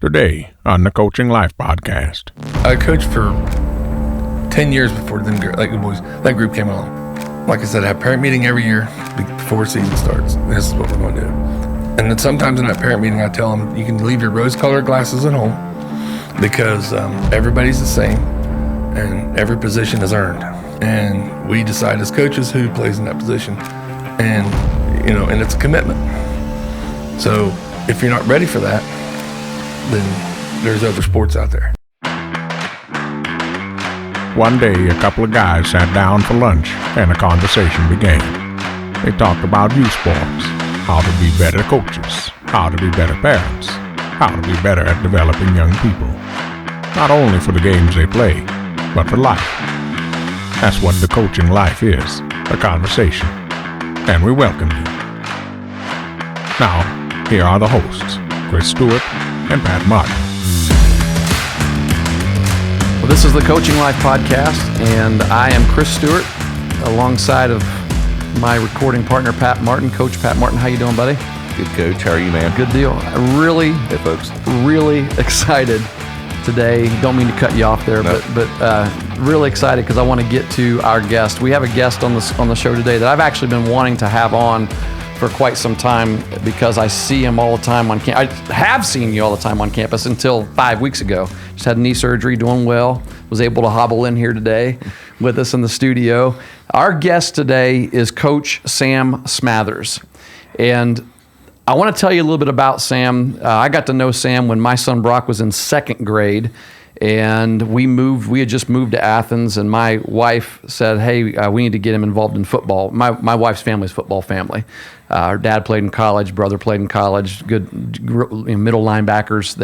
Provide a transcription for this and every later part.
Today on the Coaching Life Podcast. I coached for 10 years before that group came along. Like I said, I have parent meeting every year before season starts. This is what we're going to do. And then sometimes in that parent meeting, I tell them, you can leave your rose-colored glasses at home because everybody's the same and every position is earned. And we decide as coaches who plays in that position. And, and it's a commitment. So if you're not ready for that, then there's other sports out there. One day, a couple of guys sat down for lunch and a conversation began. They talked about youth sports, how to be better coaches, how to be better parents, how to be better at developing young people. Not only for the games they play, but for life. That's what the coaching life is, a conversation. And we welcome you. Now, here are the hosts, Chris Stewart and Pat Martin. Well, this is the Coaching Life Podcast, and I am Chris Stewart, alongside of my recording partner, Pat Martin. Coach Pat Martin, how you doing, buddy? Good, Coach. How are you, man? Good deal. Hey, folks. Really excited today. Don't mean to cut you off there, no. but really excited because I want to get to our guest. We have a guest on the show today that I've actually been wanting to have on for quite some time because I see him all the time on campus. I have seen you all the time on campus until 5 weeks ago. Just had knee surgery, doing well. Was able to hobble in here today with us in the studio. Our guest today is Coach Sam Smathers. And I want to tell you a little bit about Sam. I got to know Sam when my son Brock was in second grade. And we had just moved to Athens, and my wife said, hey, we need to get him involved in football. My wife's family's a football family. Her dad played in college, brother played in college, good middle linebackers.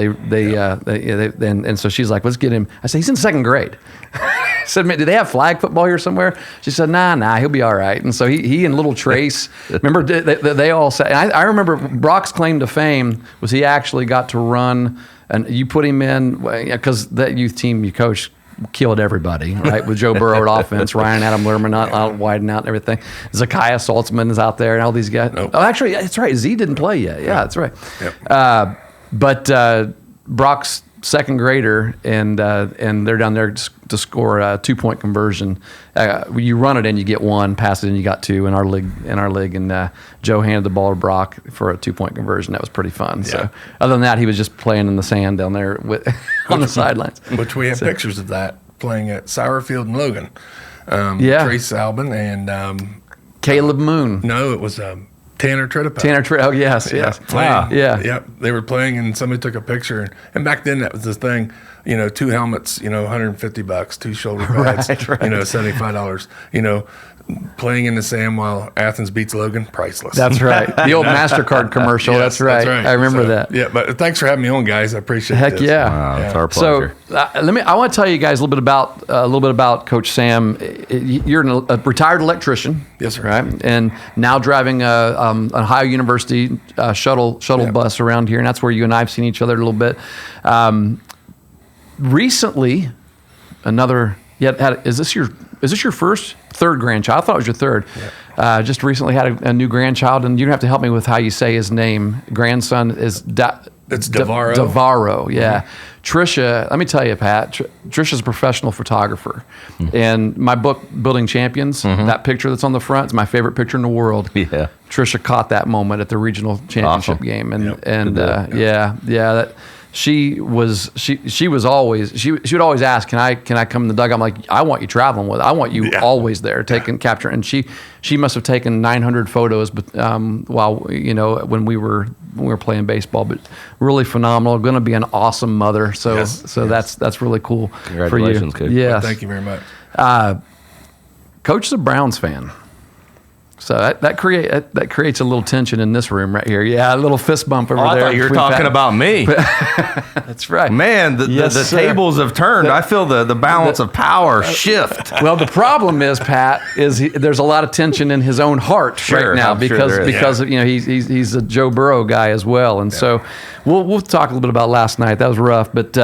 And so she's like, let's get him. I said, he's in second grade. I said, do they have flag football here somewhere? She said, nah, he'll be all right. And so he and little Trace, remember, they all said, and I remember Brock's claim to fame was he actually got to run. And you put him in, because that youth team you coach killed everybody, right? With Joe Burrow at offense, Ryan Adam Lerman out widen out and everything. Zakiah Saltzman is out there and all these guys. Nope. Oh, actually, that's right. Z didn't play yet. Yeah, that's right. Yep. But Brock's second grader, and they're down there to score a 2-point conversion. You run it and you get one, pass it and you got two in our league. And Joe handed the ball to Brock for a 2-point conversion. That was pretty fun. Yeah. So other than that, he was just playing in the sand down there on the sidelines. Which we have pictures of that playing at Sourfield and Logan. Trace Albin and Caleb Moon. No, it was Tanner Tredipel. Oh, yes. Wow. Yeah. Yep. They were playing and somebody took a picture. And back then that was the thing, 2 helmets, $150, 2 shoulder pads, right. $75, playing in the sand while Athens beats Logan, priceless. That's right. The old MasterCard commercial. Yes, that's right. I remember that. Yeah, but thanks for having me on, guys. I appreciate it. Heck this. yeah. Wow, it's our pleasure. So I want to tell you guys a little bit about Coach Sam. You're a retired electrician. Yes, sir. Right, and now driving a Ohio University shuttle bus around here, and that's where you and I have seen each other a little bit. Recently, is this your third grandchild? I thought it was your third. Yeah. Just recently had a new grandchild, and you don't have to help me with how you say his name. Grandson is It's Devaro. Devaro, yeah. Mm-hmm. Trisha, let me tell you, Pat, Trisha's a professional photographer. Mm-hmm. And my book, Building Champions, that picture that's on the front is my favorite picture in the world. Yeah. Trisha caught that moment at the regional championship game. And she would always ask, can I come in the dugout? I'm like, I want you traveling with it. I want you always there capture. And she must have taken 900 photos, but while when we were playing baseball. But really phenomenal. Going to be an awesome mother. So that's really cool. Congratulations, for you. Coach. Yeah. Well, thank you very much. Coach is a Browns fan. So that creates a little tension in this room right here. Yeah, a little fist bump over there. I thought you were talking about me. That's right. Man, the tables have turned. I feel the balance of power shift. Well, the problem is, Pat, there's a lot of tension in his own heart right now because he's a Joe Burrow guy as well, and so we'll talk a little bit about last night. That was rough, but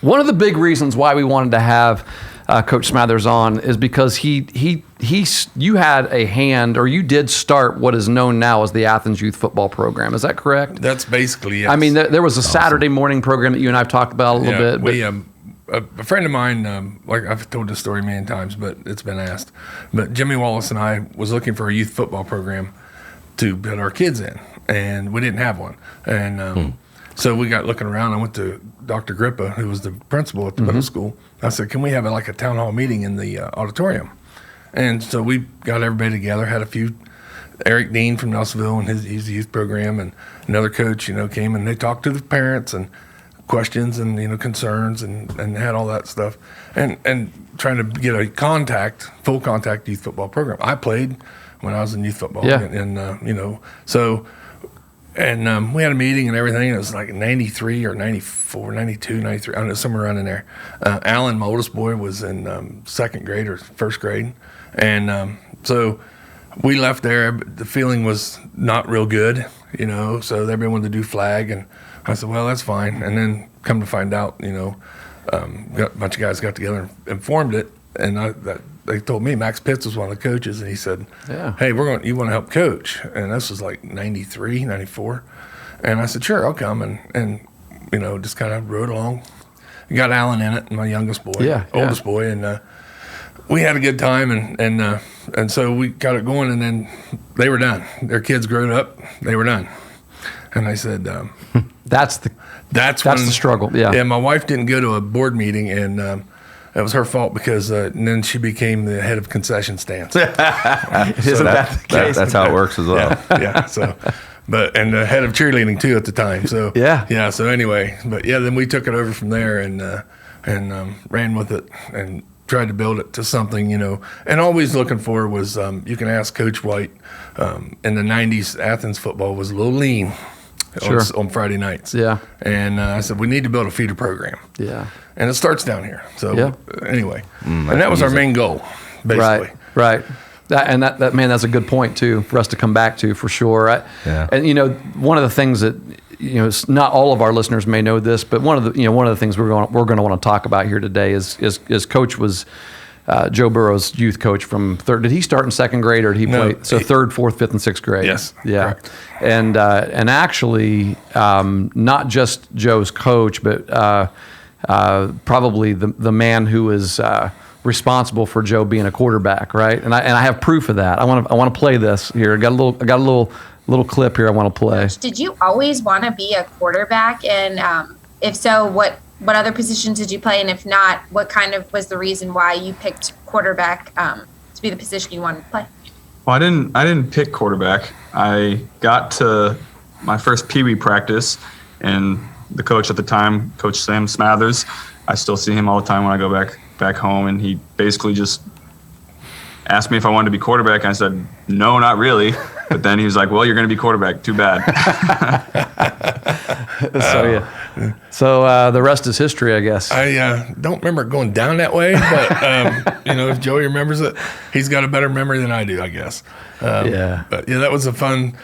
one of the big reasons why we wanted to have Coach Smathers on is because you had a hand, or you did start what is known now as the Athens Youth Football Program. Is that correct? That's basically it. I mean, there was a Saturday morning program that you and I have talked about a little bit. A friend of mine, like I've told this story many times, but it's been asked. But Jimmy Wallace and I was looking for a youth football program to put our kids in, and we didn't have one. And so we got looking around. I went to Dr. Grippa, who was the principal at the middle school. I said, can we have like a town hall meeting in the auditorium? And so we got everybody together, had a few. Eric Dean from Nelsonville and his youth program, and another coach, came and they talked to the parents and questions and concerns and had all that stuff, and trying to get a full contact youth football program. I played when I was in youth football, and so. And we had a meeting and everything. It was like 93 or 94, 92, 93. I don't know, somewhere around in there. Alan, my oldest boy, was in second grade or first grade. And so we left there. The feeling was not real good, so everybody wanted to do flag. And I said, well, that's fine. And then come to find out, a bunch of guys got together and formed it. And they told me Max Pitts was one of the coaches, and he said, hey, you want to help coach? And this was like 93, 94. And I said, sure, I'll come. And just kind of rode along. Got Alan in it, my youngest boy, oldest boy. And we had a good time. And so we got it going, and then they were done. Their kids grew up. They were done. And I said, that's the struggle. Yeah, my wife didn't go to a board meeting, and that was her fault because and then she became the head of concession stands. Isn't that the case? That's how it works as well. Yeah. So, and the head of cheerleading too at the time. So yeah. So anyway, then we took it over from there and ran with it and tried to build it to something, and always looking for was you can ask Coach White. In the 90s, Athens football was a little lean. On Friday nights. Yeah. And I said, we need to build a feeder program. Yeah. And it starts down here. So anyway, and that was our main goal, basically. Right. That's a good point too for us to come back to for sure. And one of the things that not all of our listeners may know this, but one of the things we're going to want to talk about here today is Coach was Joe Burrow's youth coach from third. Did he start in second grade, or did he play? So third, fourth, fifth, and sixth grade. Yes. Yeah. Correct. And actually, not just Joe's coach, but probably the man who was responsible for Joe being a quarterback, right? And I have proof of that. I want to play this here. I got a little clip here I want to play. Did you always want to be a quarterback? And if so, what other positions did you play? And if not, what kind of was the reason why you picked quarterback to be the position you wanted to play? Well, I didn't pick quarterback. I got to my first Pee Wee practice, and the coach at the time, Coach Sam Smathers, I still see him all the time when I go back home, and he basically just asked me if I wanted to be quarterback, and I said, no, not really. But then he was like, well, you're going to be quarterback. Too bad. So the rest is history, I guess. I don't remember it going down that way, but if Joey remembers it, he's got a better memory than I do, I guess. But that was a fun.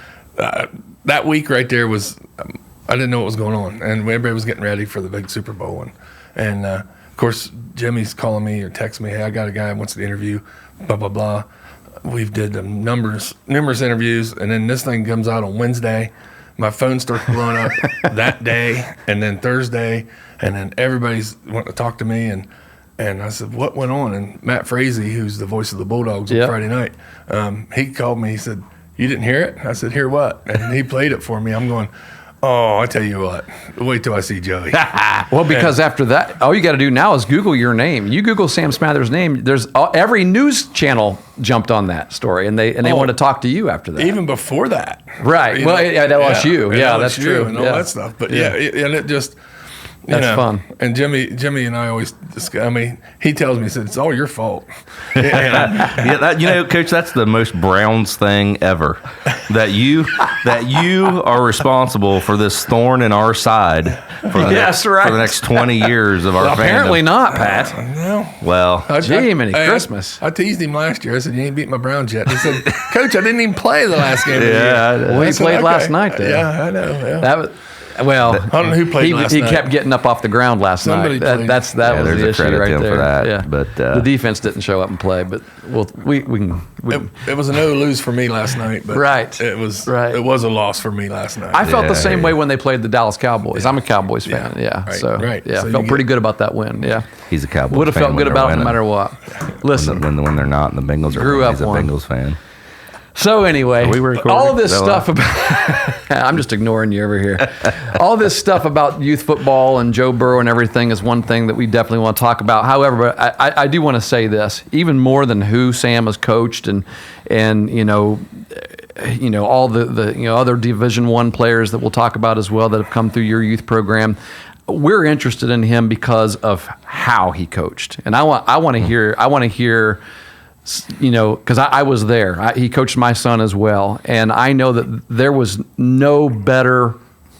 That week right there was. I didn't know what was going on, and everybody was getting ready for the big Super Bowl, and of course Jimmy's calling me or texting me, hey, I got a guy who wants to interview, blah blah blah. We've did numerous interviews, and then this thing comes out on Wednesday. My phone starts blowing up that day, and then Thursday, and then everybody's wanting to talk to me, and I said, what went on? And Matt Frazee, who's the voice of the Bulldogs on Friday night, he called me. He said, you didn't hear it? I said, hear what? And he played it for me. I'm going, oh, I tell you what, wait till I see Joey. Well, because after that, all you got to do now is Google your name. You Google Sam Smathers' name. There's every news channel jumped on that story, and they want to talk to you after that. Even before that, right? Well, at LSU, that's true, and all that stuff. But and it just. That's fun. And Jimmy and I always discuss. I mean, he tells me, he said, it's all your fault. Coach, that's the most Browns thing ever. That you are responsible for this thorn in our side for the next 20 years of our fandom. Apparently not, Pat. No. Well, Christmas. I teased him last year. I said, you ain't beat my Browns yet. He said, Coach, I didn't even play the last game of the year. Well, he played last night, though. Yeah, I know. Yeah. Well, I don't know who played last night. He kept getting up off the ground last Somebody night. played. That was there's the a issue credit right to him there. for that, Yeah. but, the defense didn't show up and play. But we can. It was a no lose for me last night, but Right. it was Right. It was a loss for me last night. I felt the Yeah, same yeah. way when they played the Dallas Cowboys. I'm a Cowboys fan. Yeah. Right, So right. yeah, So you felt pretty get- good about that win. Yeah. He's a Cowboys Would have fan felt when good they're about it no winning. matter what. Listen. When they're not, and the Bengals are Grew winning, up he's a one. Bengals fan. So anyway, Are we recording? all this Is that stuff about I'm just ignoring you over here. All this stuff about youth football and Joe Burrow and everything is one thing that we definitely want to talk about. However, I do want to say this, even more than who Sam has coached and all the other Division I players that we'll talk about as well that have come through your youth program. We're interested in him because of how he coached, and I want to hear. Because I was there. He coached my son as well. And I know that there was no better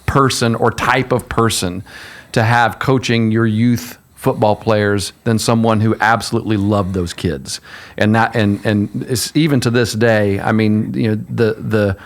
person or type of person to have coaching your youth football players than someone who absolutely loved those kids. And it's, even to this day, I mean, the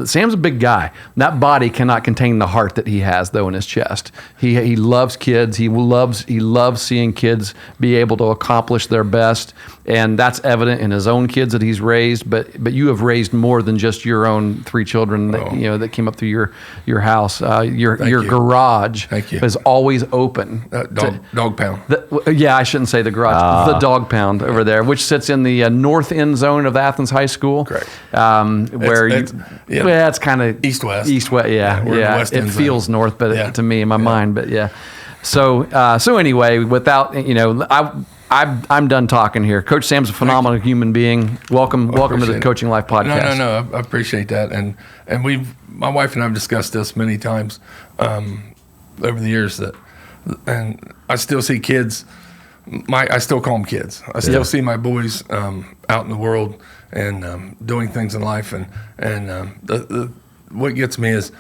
Sam's a big guy. That body cannot contain the heart that he has, though, in his chest. He loves kids. He loves seeing kids be able to accomplish their best, and that's evident in his own kids that he's raised. But you have raised more than just your own 3 children that that came up through your house. Your garage is always open. Dog pound. I shouldn't say the garage. The dog pound over there, which sits in the north end zone of Athens High School. Correct. It's kind of East-west. East-west, yeah. We're in the west It end feels zone. north, but to me, in my mind, but yeah. So anyway, without I'm done talking here. Coach Sam's a phenomenal human being. Welcome to the Coaching Life podcast. No, I appreciate that, and my wife and I have discussed this many times over the years and I still see kids. I still call them kids. I still see my boys out in the world and doing things in life, and what gets me is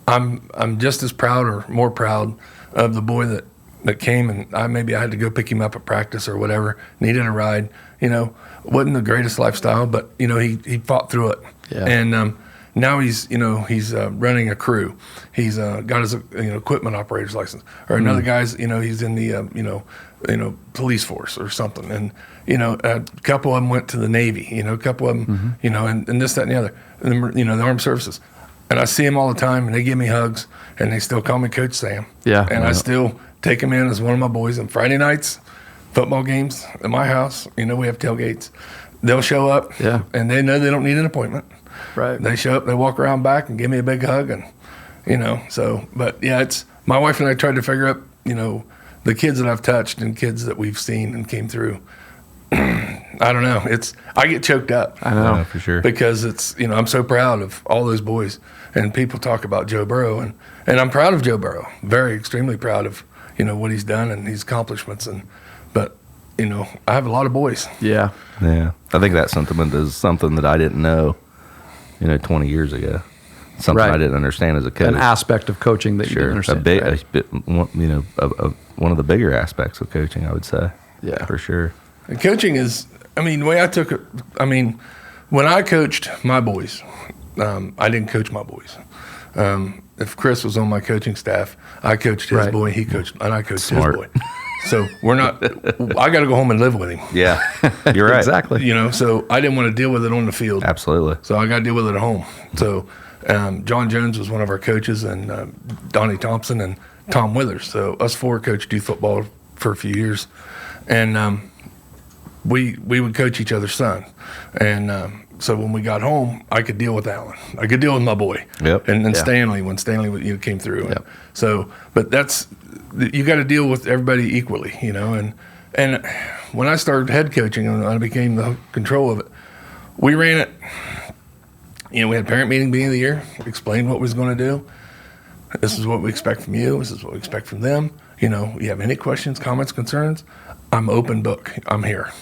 I'm just as proud or more proud of the boy that came, and maybe I had to go pick him up at practice or whatever, needed a ride. Wasn't the greatest lifestyle, but he fought through it, and now he's running a crew. He's got his equipment operator's license, or another guy's he's in the police force or something, and a couple of them went to the Navy, a couple of them and this, that, and the other, and the armed services. And I see them all the time, and they give me hugs, and they still call me Coach Sam. Yeah. And I still take them in as one of my boys. And Friday nights, football games at my house, we have tailgates. They'll show up, and they know they don't need an appointment. Right. They show up, they walk around back and give me a big hug, and but yeah, it's my wife and I tried to figure out, the kids that I've touched and kids that we've seen and came through. I don't know. I get choked up. I know for sure, because it's I'm so proud of all those boys, and people talk about Joe Burrow, and I'm proud of Joe Burrow, very extremely proud of what he's done and his accomplishments, but I have a lot of boys. Yeah. I think that sentiment is something that I didn't know 20 years ago. Something I didn't understand as a coach. An aspect of coaching that you didn't understand. One of the bigger aspects of coaching, I would say. Yeah, for sure. And coaching is, the way I took it, when I coached my boys, I didn't coach my boys. If Chris was on my coaching staff, I coached his boy, and I coached his boy. So I got to go home and live with him. Yeah, you're right. Exactly. So I didn't want to deal with it on the field. Absolutely. So I got to deal with it at home. So John Jones was one of our coaches, and Donnie Thompson and Tom Withers. So us 4 coached youth football for a few years. And we would coach each other's son. And so when we got home, I could deal with Alan. I could deal with my boy. Yep. And then Stanley, when Stanley came through. Yep. So, but you got to deal with everybody equally, and when I started head coaching and I became the control of it, we ran it. We had parent meeting beginning of the year, explained what we was going to do. This is what we expect from you. This is what we expect from them. You have any questions, comments, concerns? I'm open book. I'm here.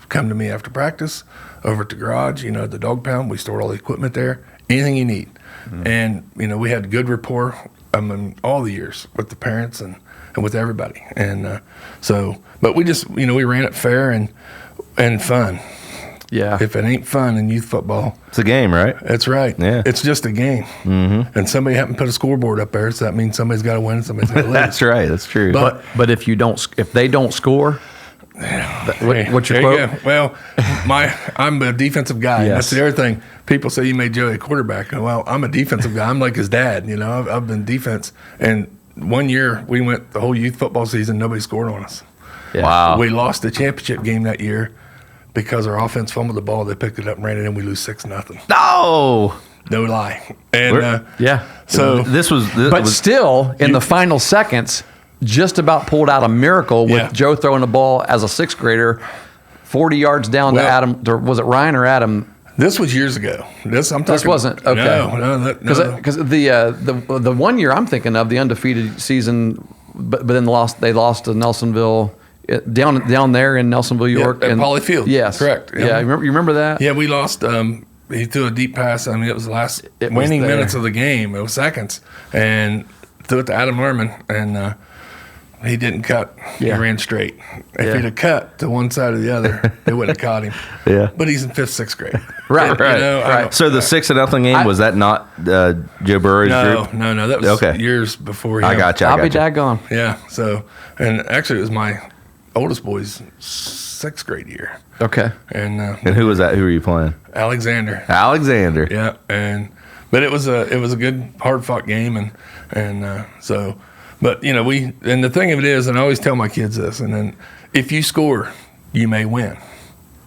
Come to me after practice, over at the garage, the dog pound. We stored all the equipment there. Anything you need. Mm-hmm. And, we had good rapport all the years with the parents and with everybody. And but we just, we ran it fair and fun. Yeah. If it ain't fun in youth football, It's a game, right? that's right. Yeah. It's just a game. Mm-hmm. And somebody happened to put a scoreboard up there, so that means somebody's got to win and somebody's got to lose. That's right. That's true. But But if they don't score, what's your there quote? you go. Well, I'm a defensive guy. Yes. That's the other thing. People say you made Joey a quarterback. Well, I'm a defensive guy. I'm like his dad. You know, I've been defense. And one year we went the whole youth football season, nobody scored on us. Yeah. Wow. We lost the championship game that year because our offense fumbled the ball. They picked it up and ran it in. We lose 6-0. No. No lie. And Yeah. so This was. But still, in the final seconds, just about pulled out a miracle with Yeah. Joe throwing the ball as a sixth grader, 40 yards down to Well- Adam. Was it Ryan or Adam? this was years ago. This Wasn't okay. No. Because the 1 year I'm thinking of, the undefeated season, but then they lost to Nelsonville down there in Nelsonville, York, at and Poly Field. Yes, Correct. Yeah, you remember that? Yeah, we lost. He threw a deep pass. I mean, it was the last It was winning there. minutes of the game. It was seconds, and threw it to Adam Lerman, and he didn't cut. Yeah. He ran straight. If Yeah. he'd have cut to one side or the other, they wouldn't have caught him. Yeah. But he's in 5th, 6th grade. Right, You know, I right. don't- So the 6-0 game, was that not Joe Burrow's group? No. That was Okay. years before him. I got you. I'll be daggone. Yeah. So, and actually, it was my oldest boy's 6th grade year, Okay. and And who was that? Who were you playing? Alexander. Alexander. Yeah, but it was a good hard fought game, and so, but you know and the thing of it is, and I always tell my kids this, and then if you score, you may win.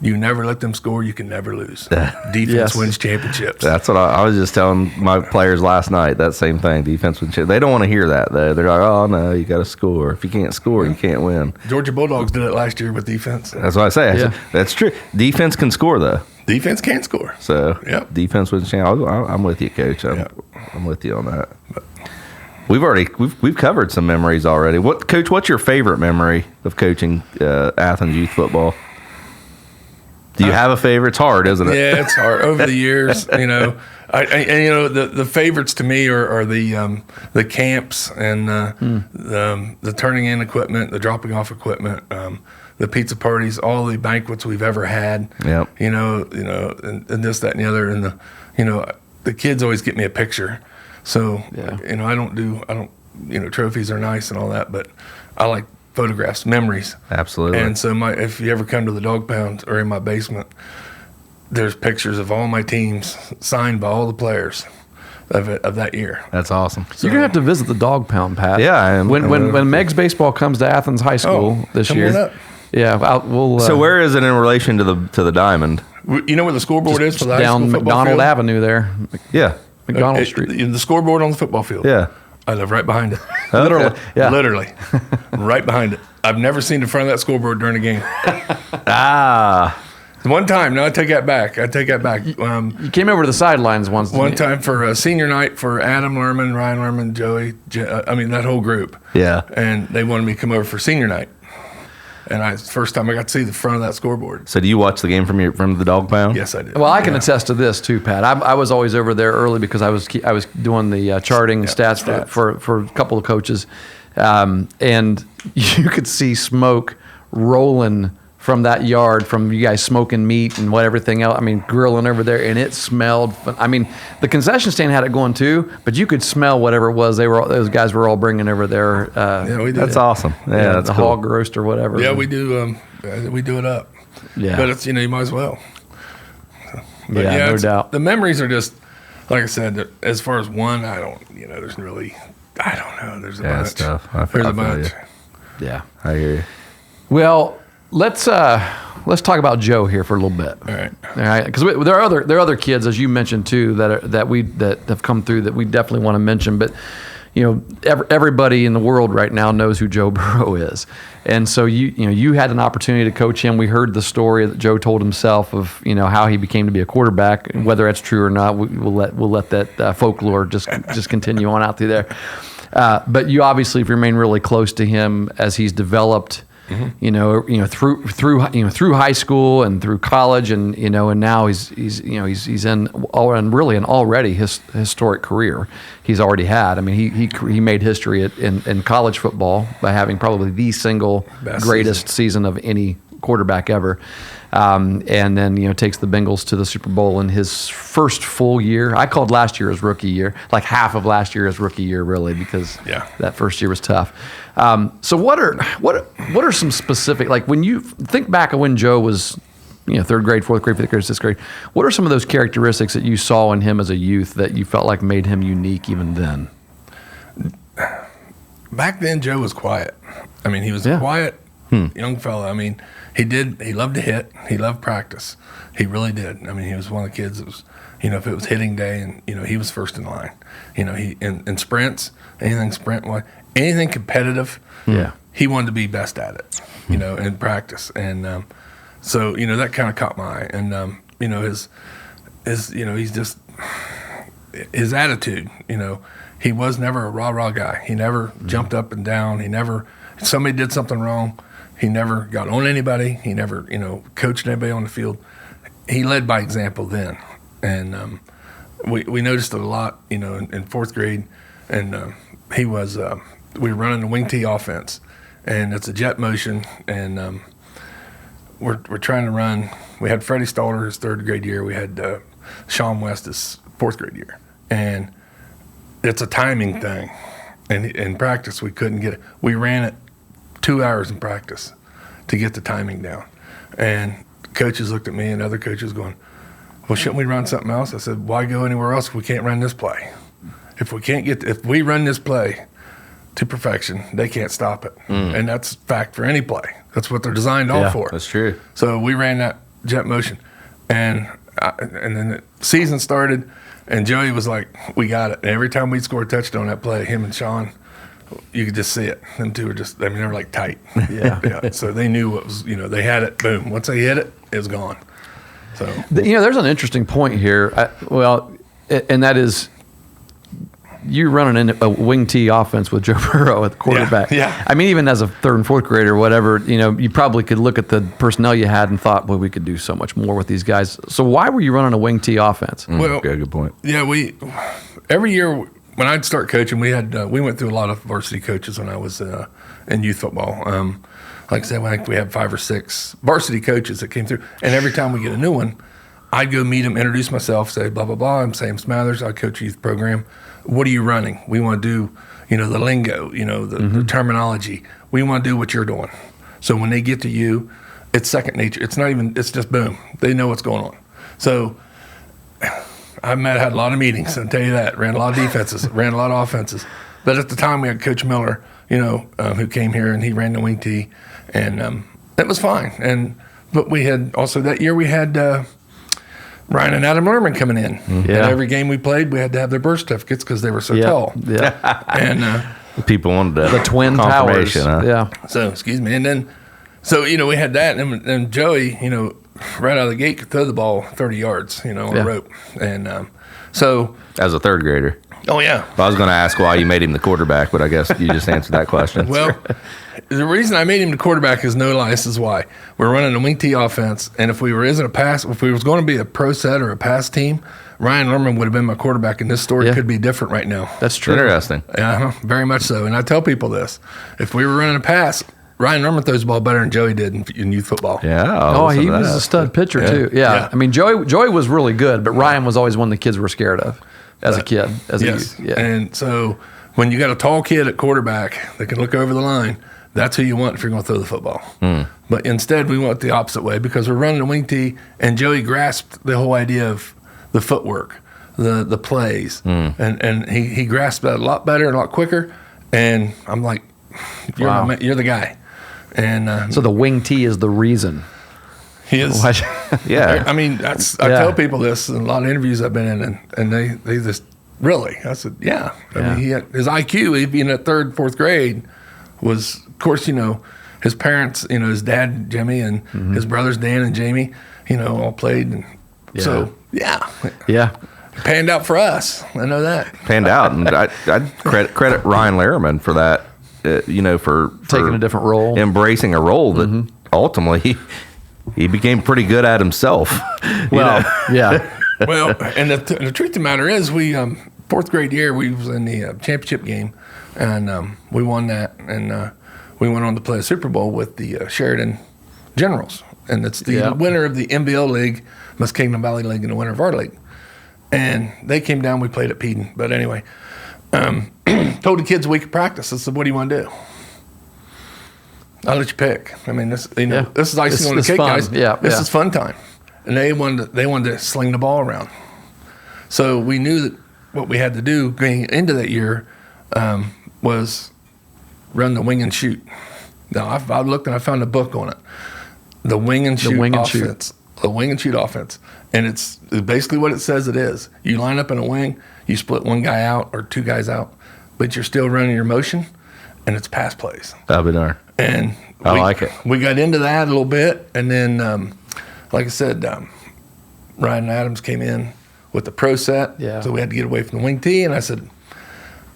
You never let them score, you can never lose. Defense Yes. wins championships. That's what I was just telling my players last night. That same thing. Defense would. They don't want to hear that though. They're like, oh no, you got to score. If you can't score, you can't win. Georgia Bulldogs did it last year with defense. That's what I say. I said, Yeah. that's true. Defense can score though. Defense can score. So Yep. defense wins challenge. I'm with you, Coach. I'm with you on that. We've covered some memories already. Coach? What's your favorite memory of coaching Athens youth football? Do you have a favorite? It's hard, isn't it? Yeah, it's hard. Over the years, you know, the favorites to me are the camps and the turning in equipment, the dropping off equipment, the pizza parties, all the banquets we've ever had. Yep. You know, and this, that, and the other, and the kids always get me a picture. So Yeah. I don't trophies are nice and all that, but I like photographs, memories. Absolutely. And so if you ever come to the dog pound or in my basement, there's pictures of all my teams signed by all the players of that year. That's awesome. You're gonna have to visit the dog pound, Pat. Yeah, I am. When Meg's baseball comes to Athens High School this come year. on up. Yeah, we'll. So where is it in relation to the diamond? You know where the scoreboard is for the high down school football McDonald field? Avenue there, Yeah. McDonald Street. The scoreboard on the football field. Yeah. I live right behind it. Literally, yeah. Literally, right behind it. I've never seen the front of that scoreboard during a game. One time, no, I take that back. You came over to the sidelines once. didn't One you? time for senior night for Adam Lerman, Ryan Lerman, Joey, that whole group. Yeah. And they wanted me to come over for senior night. And first time I got to see the front of that scoreboard. So do you watch the game from the dog pound? Yes, I did. Well, I can attest to this too, Pat. I was always over there early because I was doing the charting stats for a couple of coaches, and you could see smoke rolling from that yard from you guys smoking meat and everything else. I mean, grilling over there, and it smelled. I mean, the concession stand had it going too, but you could smell whatever it was. Those guys were all bringing over there. Yeah, we did. That's awesome. Yeah, that's the cool. hog roast or whatever. Yeah, we do. We do it up. Yeah. But it's you might as well. But Yeah, no doubt. The memories are just like I said. As far as one, I don't. There's really. I don't know. There's a Yeah, bunch. it's tough. I There's a feel bunch. you. Yeah. I hear you. Well, let's talk about Joe here for a little bit. All right. All right, because there are other kids, as you mentioned too, that have come through that we definitely want to mention. But everybody in the world right now knows who Joe Burrow is, and so you had an opportunity to coach him. We heard the story that Joe told himself of how he became to be a quarterback, and whether that's true or not, we'll let that folklore just continue on out through there. But you obviously remain really close to him as he's developed. Through high school and through college, and now he's in really an already historic career he's already had. I mean, he made history in college football by having probably the single Best greatest season of any quarterback ever. And then, takes the Bengals to the Super Bowl in his first full year. I called last year his rookie year, like half of last year his rookie year, really, because that first year was tough. So what are some specific, like when you think back of when Joe was, third grade, fourth grade, fifth grade, sixth grade, what are some of those characteristics that you saw in him as a youth that you felt like made him unique even then? Back then, Joe was quiet. I mean, he was a quiet young fella. I mean, he loved to hit. He loved practice. He really did. I mean, he was one of the kids that was, if it was hitting day and, he was first in line. He in sprints, anything competitive, he wanted to be best at it, in practice. And so, that kind of caught my eye. And, his he's just, his attitude, he was never a rah-rah guy. He never jumped up and down. If somebody did something wrong, he never got on anybody. He never, coached anybody on the field. He led by example then. And we noticed it a lot, in fourth grade. And we were running the wing tee offense. And it's a jet motion. And we're trying to run. We had Freddie Stalter his third grade year. We had Sean West his fourth grade year. And it's a timing thing. And in practice, we couldn't get it. We ran it 2 hours in practice to get the timing down. And coaches looked at me and other coaches going, well, shouldn't we run something else? I said, why go anywhere else if we can't run this play? If we run this play to perfection, they can't stop it. And that's fact for any play. That's what they're designed all for. That's true. So we ran that jet motion. And then the season started, and Joey was like, we got it. And every time we'd score a touchdown on that play, him and Sean, you could just see it. Them two were they were like tight. Yeah. So they knew what was, they had it, boom. Once they hit it, it was gone. So, there's an interesting point here. And that is you running in a wing tee offense with Joe Burrow at the quarterback. Yeah. I mean, even as a third and fourth grader or whatever, you probably could look at the personnel you had and thought, boy, we could do so much more with these guys. So why were you running a wing tee offense? Well, good point. Yeah, every year when I'd start coaching, we went through a lot of varsity coaches when I was in youth football. Like I said, we had 5 or 6 varsity coaches that came through. And every time we get a new one, I'd go meet them, introduce myself, say, blah, blah, blah. I'm Sam Smathers. I coach a youth program. What are you running? We want to do, the lingo, the terminology. We want to do what you're doing. So when they get to you, it's second nature. It's just boom. They know what's going on. So I had a lot of meetings, I'll tell you that. Ran a lot of defenses, ran a lot of offenses. But at the time we had Coach Miller, who came here and he ran the wing tee. And it was fine. But we had also that year we had Ryan and Adam Lerman coming in. And every game we played, we had to have their birth certificates because they were so tall. Yeah. And people wanted the twin towers. Huh? Yeah. So, excuse me. And then, we had that. And Joey, right out of the gate could throw the ball 30 yards, on a rope. And so. As a third grader. Oh, yeah. I was going to ask why you made him the quarterback, but I guess you just answered that question. Well, the reason I made him the quarterback is no lie. This is why. We're running a wing tee offense, and if we was going to be a pro set or a pass team, Ryan Lerman would have been my quarterback, and this story could be different right now. That's true. Interesting. Yeah, very much so. And I tell people this. If we were running a pass, Ryan Lerman throws the ball better than Joey did in youth football. Yeah. He was a stud pitcher, too. Yeah. I mean, Joey was really good, but Ryan was always one the kids were scared of. As a kid, as a youth. Yeah. And so when you got a tall kid at quarterback that can look over the line, that's who you want if you're going to throw the football. But instead, we went the opposite way because we're running a wing tee, and Joey grasped the whole idea of the footwork, the plays, and he grasped that a lot better and a lot quicker. And I'm like, you're the guy. And so the wing tee is the reason. He is. Yeah. I mean, I tell people this in a lot of interviews I've been in, and they just, really? I said, yeah. I mean, his IQ, even at third, fourth grade, was, of course, his parents, his dad, Jimmy, and his brothers, Dan and Jamie, all played. And so, yeah. Panned out for us. I know that. Panned out. And I'd credit Ryan Lerman for that, for taking a different role. Embracing a role that ultimately he became pretty good at himself. Well, and the truth of the matter is, we fourth grade year we was in the championship game, and we won that, and we went on to play a Super Bowl with the Sheridan generals, and it's the winner of the NBL League, West Kingdom Valley League, and the winner of our league. And they came down. We played at Peden. But anyway, told the kids we could practice. I said, "What do you want to do?" I'll let you pick. I mean, this is icing on the cake, guys. This is fun time. And they wanted to sling the ball around. So we knew that what we had to do going into that year was run the wing and shoot. Now I looked and I found a book on it, the wing and shoot offense. The wing and shoot offense, and it's basically what it says it is. You line up in a wing, you split one guy out or two guys out, but you're still running your motion, and it's pass plays. That'll be darn. And I like it. We got into that a little bit, and then, like I said, Ryan Adams came in with the pro set, so we had to get away from the wing tee, and I said,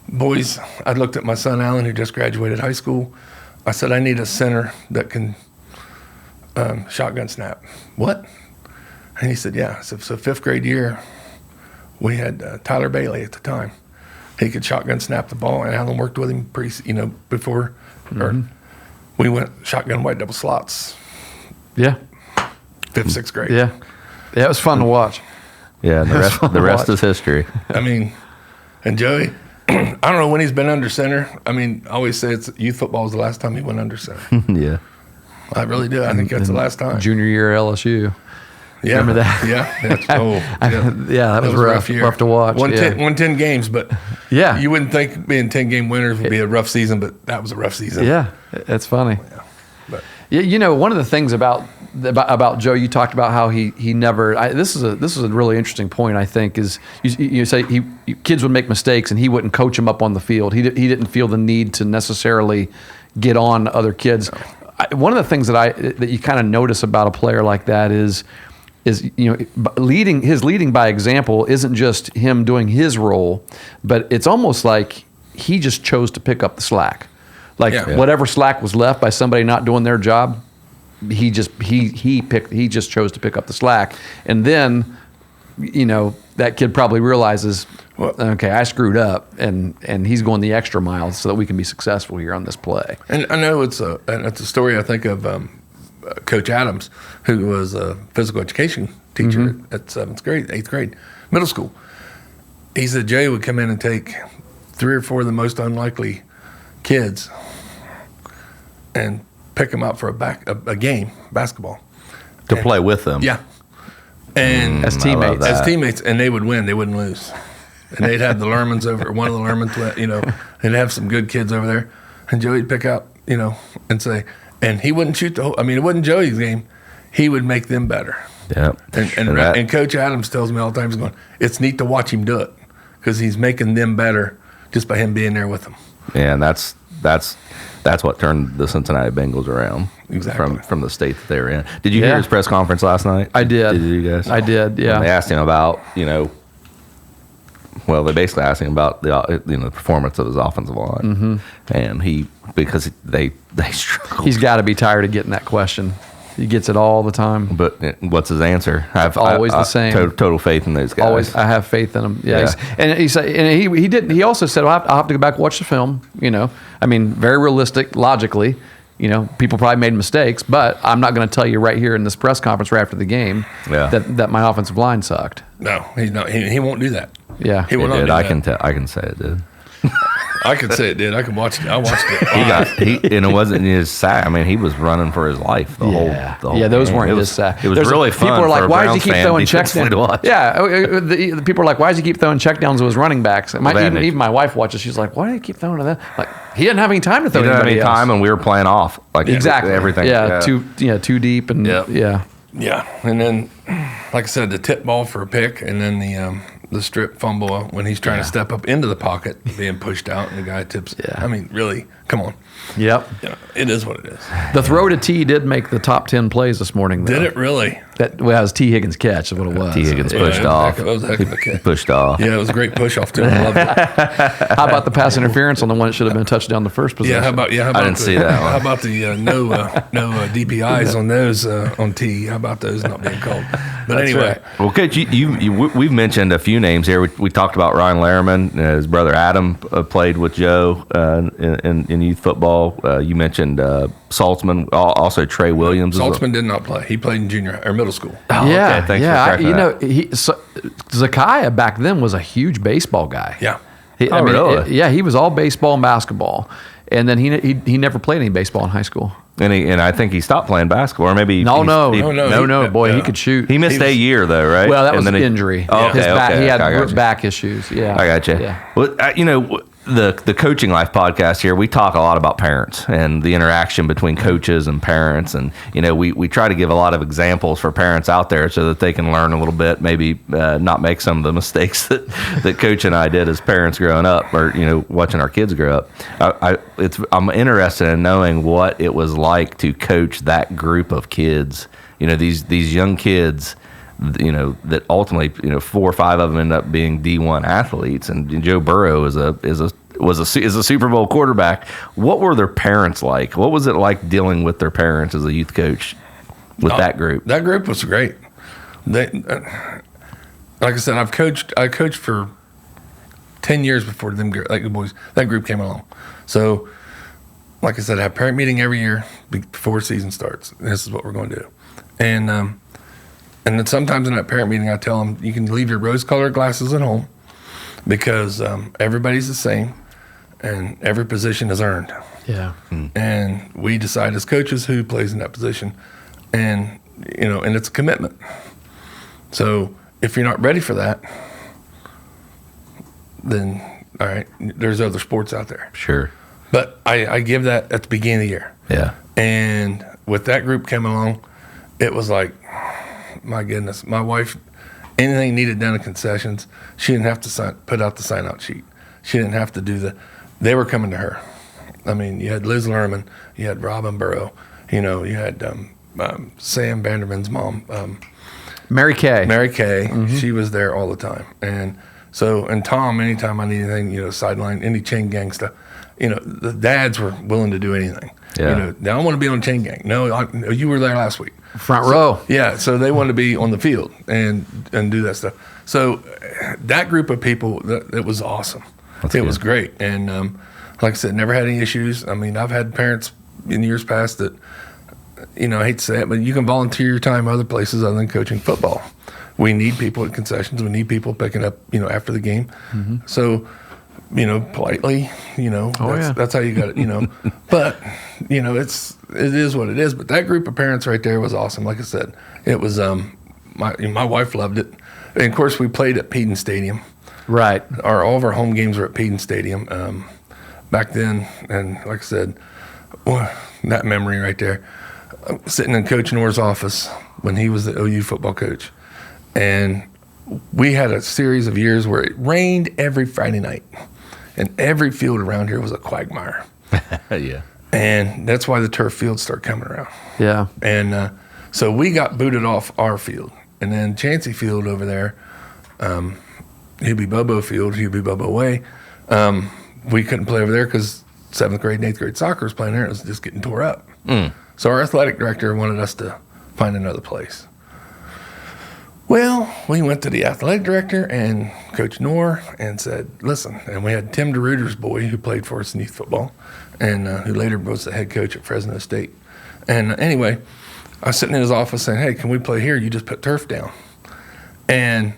boys, I looked at my son Alan, who just graduated high school. I said, I need a center that can shotgun snap. What? And he said, yeah. So fifth grade year, we had Tyler Bailey at the time. He could shotgun snap the ball, and Alan worked with him before. Or we went shotgun white double slots. Yeah. Fifth, sixth grade. Yeah. Yeah, it was fun to watch. Yeah, and the rest is history. I mean, and Joey, I don't know when he's been under center. I mean, I always say it's youth football was the last time he went under center. Yeah. I really do. I think that's the last time. Junior year at LSU. Yeah. Remember that? Yeah. That was rough. Year. Rough to watch. Won 10 games, but you wouldn't think being 10-game winners would be a rough season, but that was a rough season. Yeah, that's funny. Yeah. But one of the things about Joe, you talked about how he never. This is a really interesting point. I think is you say kids would make mistakes and he wouldn't coach them up on the field. He didn't feel the need to necessarily get on other kids. No. One of the things that you kind of notice about a player like that is leading by example isn't just him doing his role, but it's almost like he just chose to pick up the slack. Whatever slack was left by somebody not doing their job, he just chose to pick up the slack. And then, that kid probably realizes, okay, I screwed up, and he's going the extra mile so that we can be successful here on this play. And I know it's a story I think of Coach Adams, who was a physical education teacher at 7th grade, 8th grade, middle school. He said Jay would come in and take 3 or 4 of the most unlikely kids and pick them up for a game, basketball. To play with them. Yeah. And as teammates, and they would win. They wouldn't lose. And they'd have the Lermans over, one of the Lermans, they'd have some good kids over there. And Joey'd pick out, and say, and he wouldn't shoot the whole, it wasn't Joey's game. He would make them better. Yeah. And Coach Adams tells me all the time, he's going, it's neat to watch him do it because he's making them better just by him being there with them. Yeah, and that's what turned the Cincinnati Bengals around. Exactly. From the state that they were in. Did you hear his press conference last night? I did. Did you guys? I did, yeah. And they asked him about, they basically asked him about the performance of his offensive line. And because they struggled. He's got to be tired of getting that question. He gets it all the time. But what's his answer? Always the same. Total faith in those guys. Always, I have faith in them. Yeah. And he said, and he didn't. He also said, "Well, I'll have to go back and watch the film." Very realistic, logically. People probably made mistakes, but I'm not going to tell you right here in this press conference right after the game that my offensive line sucked. No, he's not. He won't do that. Yeah, he will not do that. I can say it did. I can say it did. I can watch it. I watched it. And it wasn't his sack. He was running for his life the whole those game. weren't his sack. It was really fun. People are like, why does he keep throwing check downs? Yeah, the people are like, why does he keep throwing check downs with his running backs? Even my wife watches. She's like, why do he keep throwing to that? Like, he didn't have any time to throw. He didn't have any time, and we were playing off exactly everything. Yeah, too deep and Yeah, and then, like I said, the tip ball for a pick, and then the strip fumble when he's trying to step up into the pocket, being pushed out, and the guy tips. Yeah. Really, come on. Yep. It is what it is. The throw to T did make the top 10 plays this morning, though. Did it really? That was T. Higgins' catch is what it was. T. Higgins pushed off. That was a heck of a catch. Pushed off. Yeah, it was a great push off too. I loved it. How about the pass interference on the one that should have been a touchdown the first possession? How about I didn't see that one. How about the no DPIs on those on T? How about those not being called? But anyway, Well, Coach, we've mentioned a few names here. We talked about Ryan Lerman. His brother Adam played with Joe in youth football. You mentioned Saltzman, also Trey Williams. Saltzman did not play. He played in junior or middle school. Oh, Yeah, okay. Thanks for correcting that. Zakiah back then was a huge baseball guy. Yeah. Really? He was all baseball and basketball, and then he never played any baseball in high school. And I think he stopped playing basketball, or maybe No, he- boy, he could shoot. he missed a year though, right? Well, that was And an then injury. Oh, okay, His back, okay, he had I got you. back issues. Yeah, I got you. Yeah. Well, the Coaching Life podcast here, we talk a lot about parents and the interaction between coaches and parents, and we try to give a lot of examples for parents out there so that they can learn a little bit, maybe not make some of the mistakes that Coach and I did as parents growing up, or watching our kids grow up. I'm interested in knowing what it was like to coach that group of kids. These young kids. That ultimately, 4 or 5 of them end up being D1 athletes, and Joe Burrow is a Super Bowl quarterback. What were their parents like? What was it like dealing with their parents as a youth coach with that group? That group was great. They, like I said, I coached for 10 years before that group came along. So, like I said, I have parent meeting every year before season starts. This is what we're going to do, and then sometimes in that parent meeting, I tell them, you can leave your rose-colored glasses at home because everybody's the same and every position is earned. Yeah. And we decide as coaches who plays in that position. And, and it's a commitment. So if you're not ready for that, then, all right, there's other sports out there. Sure. But I give that at the beginning of the year. Yeah. And with that group coming along, it was like, my goodness, my wife, anything needed done in concessions, she didn't have to put out the sign-out sheet. She didn't have to they were coming to her. I mean, you had Liz Lerman, you had Robin Burrow, you had Sam Vanderman's mom. Mary Kay. Mm-hmm. She was there all the time. And Tom, anytime I need anything, sideline, any chain gang stuff, the dads were willing to do anything. Yeah. Now I want to be on chain gang. No, you were there last week. Front row. Yeah, so they wanted to be on the field and do that stuff. So that group of people, it was awesome. It was great. And like I said, never had any issues. I mean, I've had parents in years past that, I hate to say it, but you can volunteer your time other places other than coaching football. We need people at concessions. We need people picking up, after the game. Mm-hmm. So, politely, that's how you got it, But, it is what it is. But that group of parents right there was awesome. Like I said, it was, my wife loved it. And of course, we played at Peden Stadium. Right. All of our home games were at Peden Stadium back then. And like I said, that memory right there, sitting in Coach Knorr's office when he was the OU football coach. And we had a series of years where it rained every Friday night. And every field around here was a quagmire. Yeah. And that's why the turf fields start coming around. Yeah. And so we got booted off our field. And then Chancey Field over there, Hubie Bobo Field, Hubie Bobo Way, we couldn't play over there because 7th grade and 8th grade soccer was playing there. It was just getting tore up. So our athletic director wanted us to find another place. Well, we went to the athletic director and Coach Knorr and said, listen, and we had Tim DeRuiter's boy who played for us in youth football and who later was the head coach at Fresno State. And anyway, I was sitting in his office saying, hey, can we play here? You just put turf down. And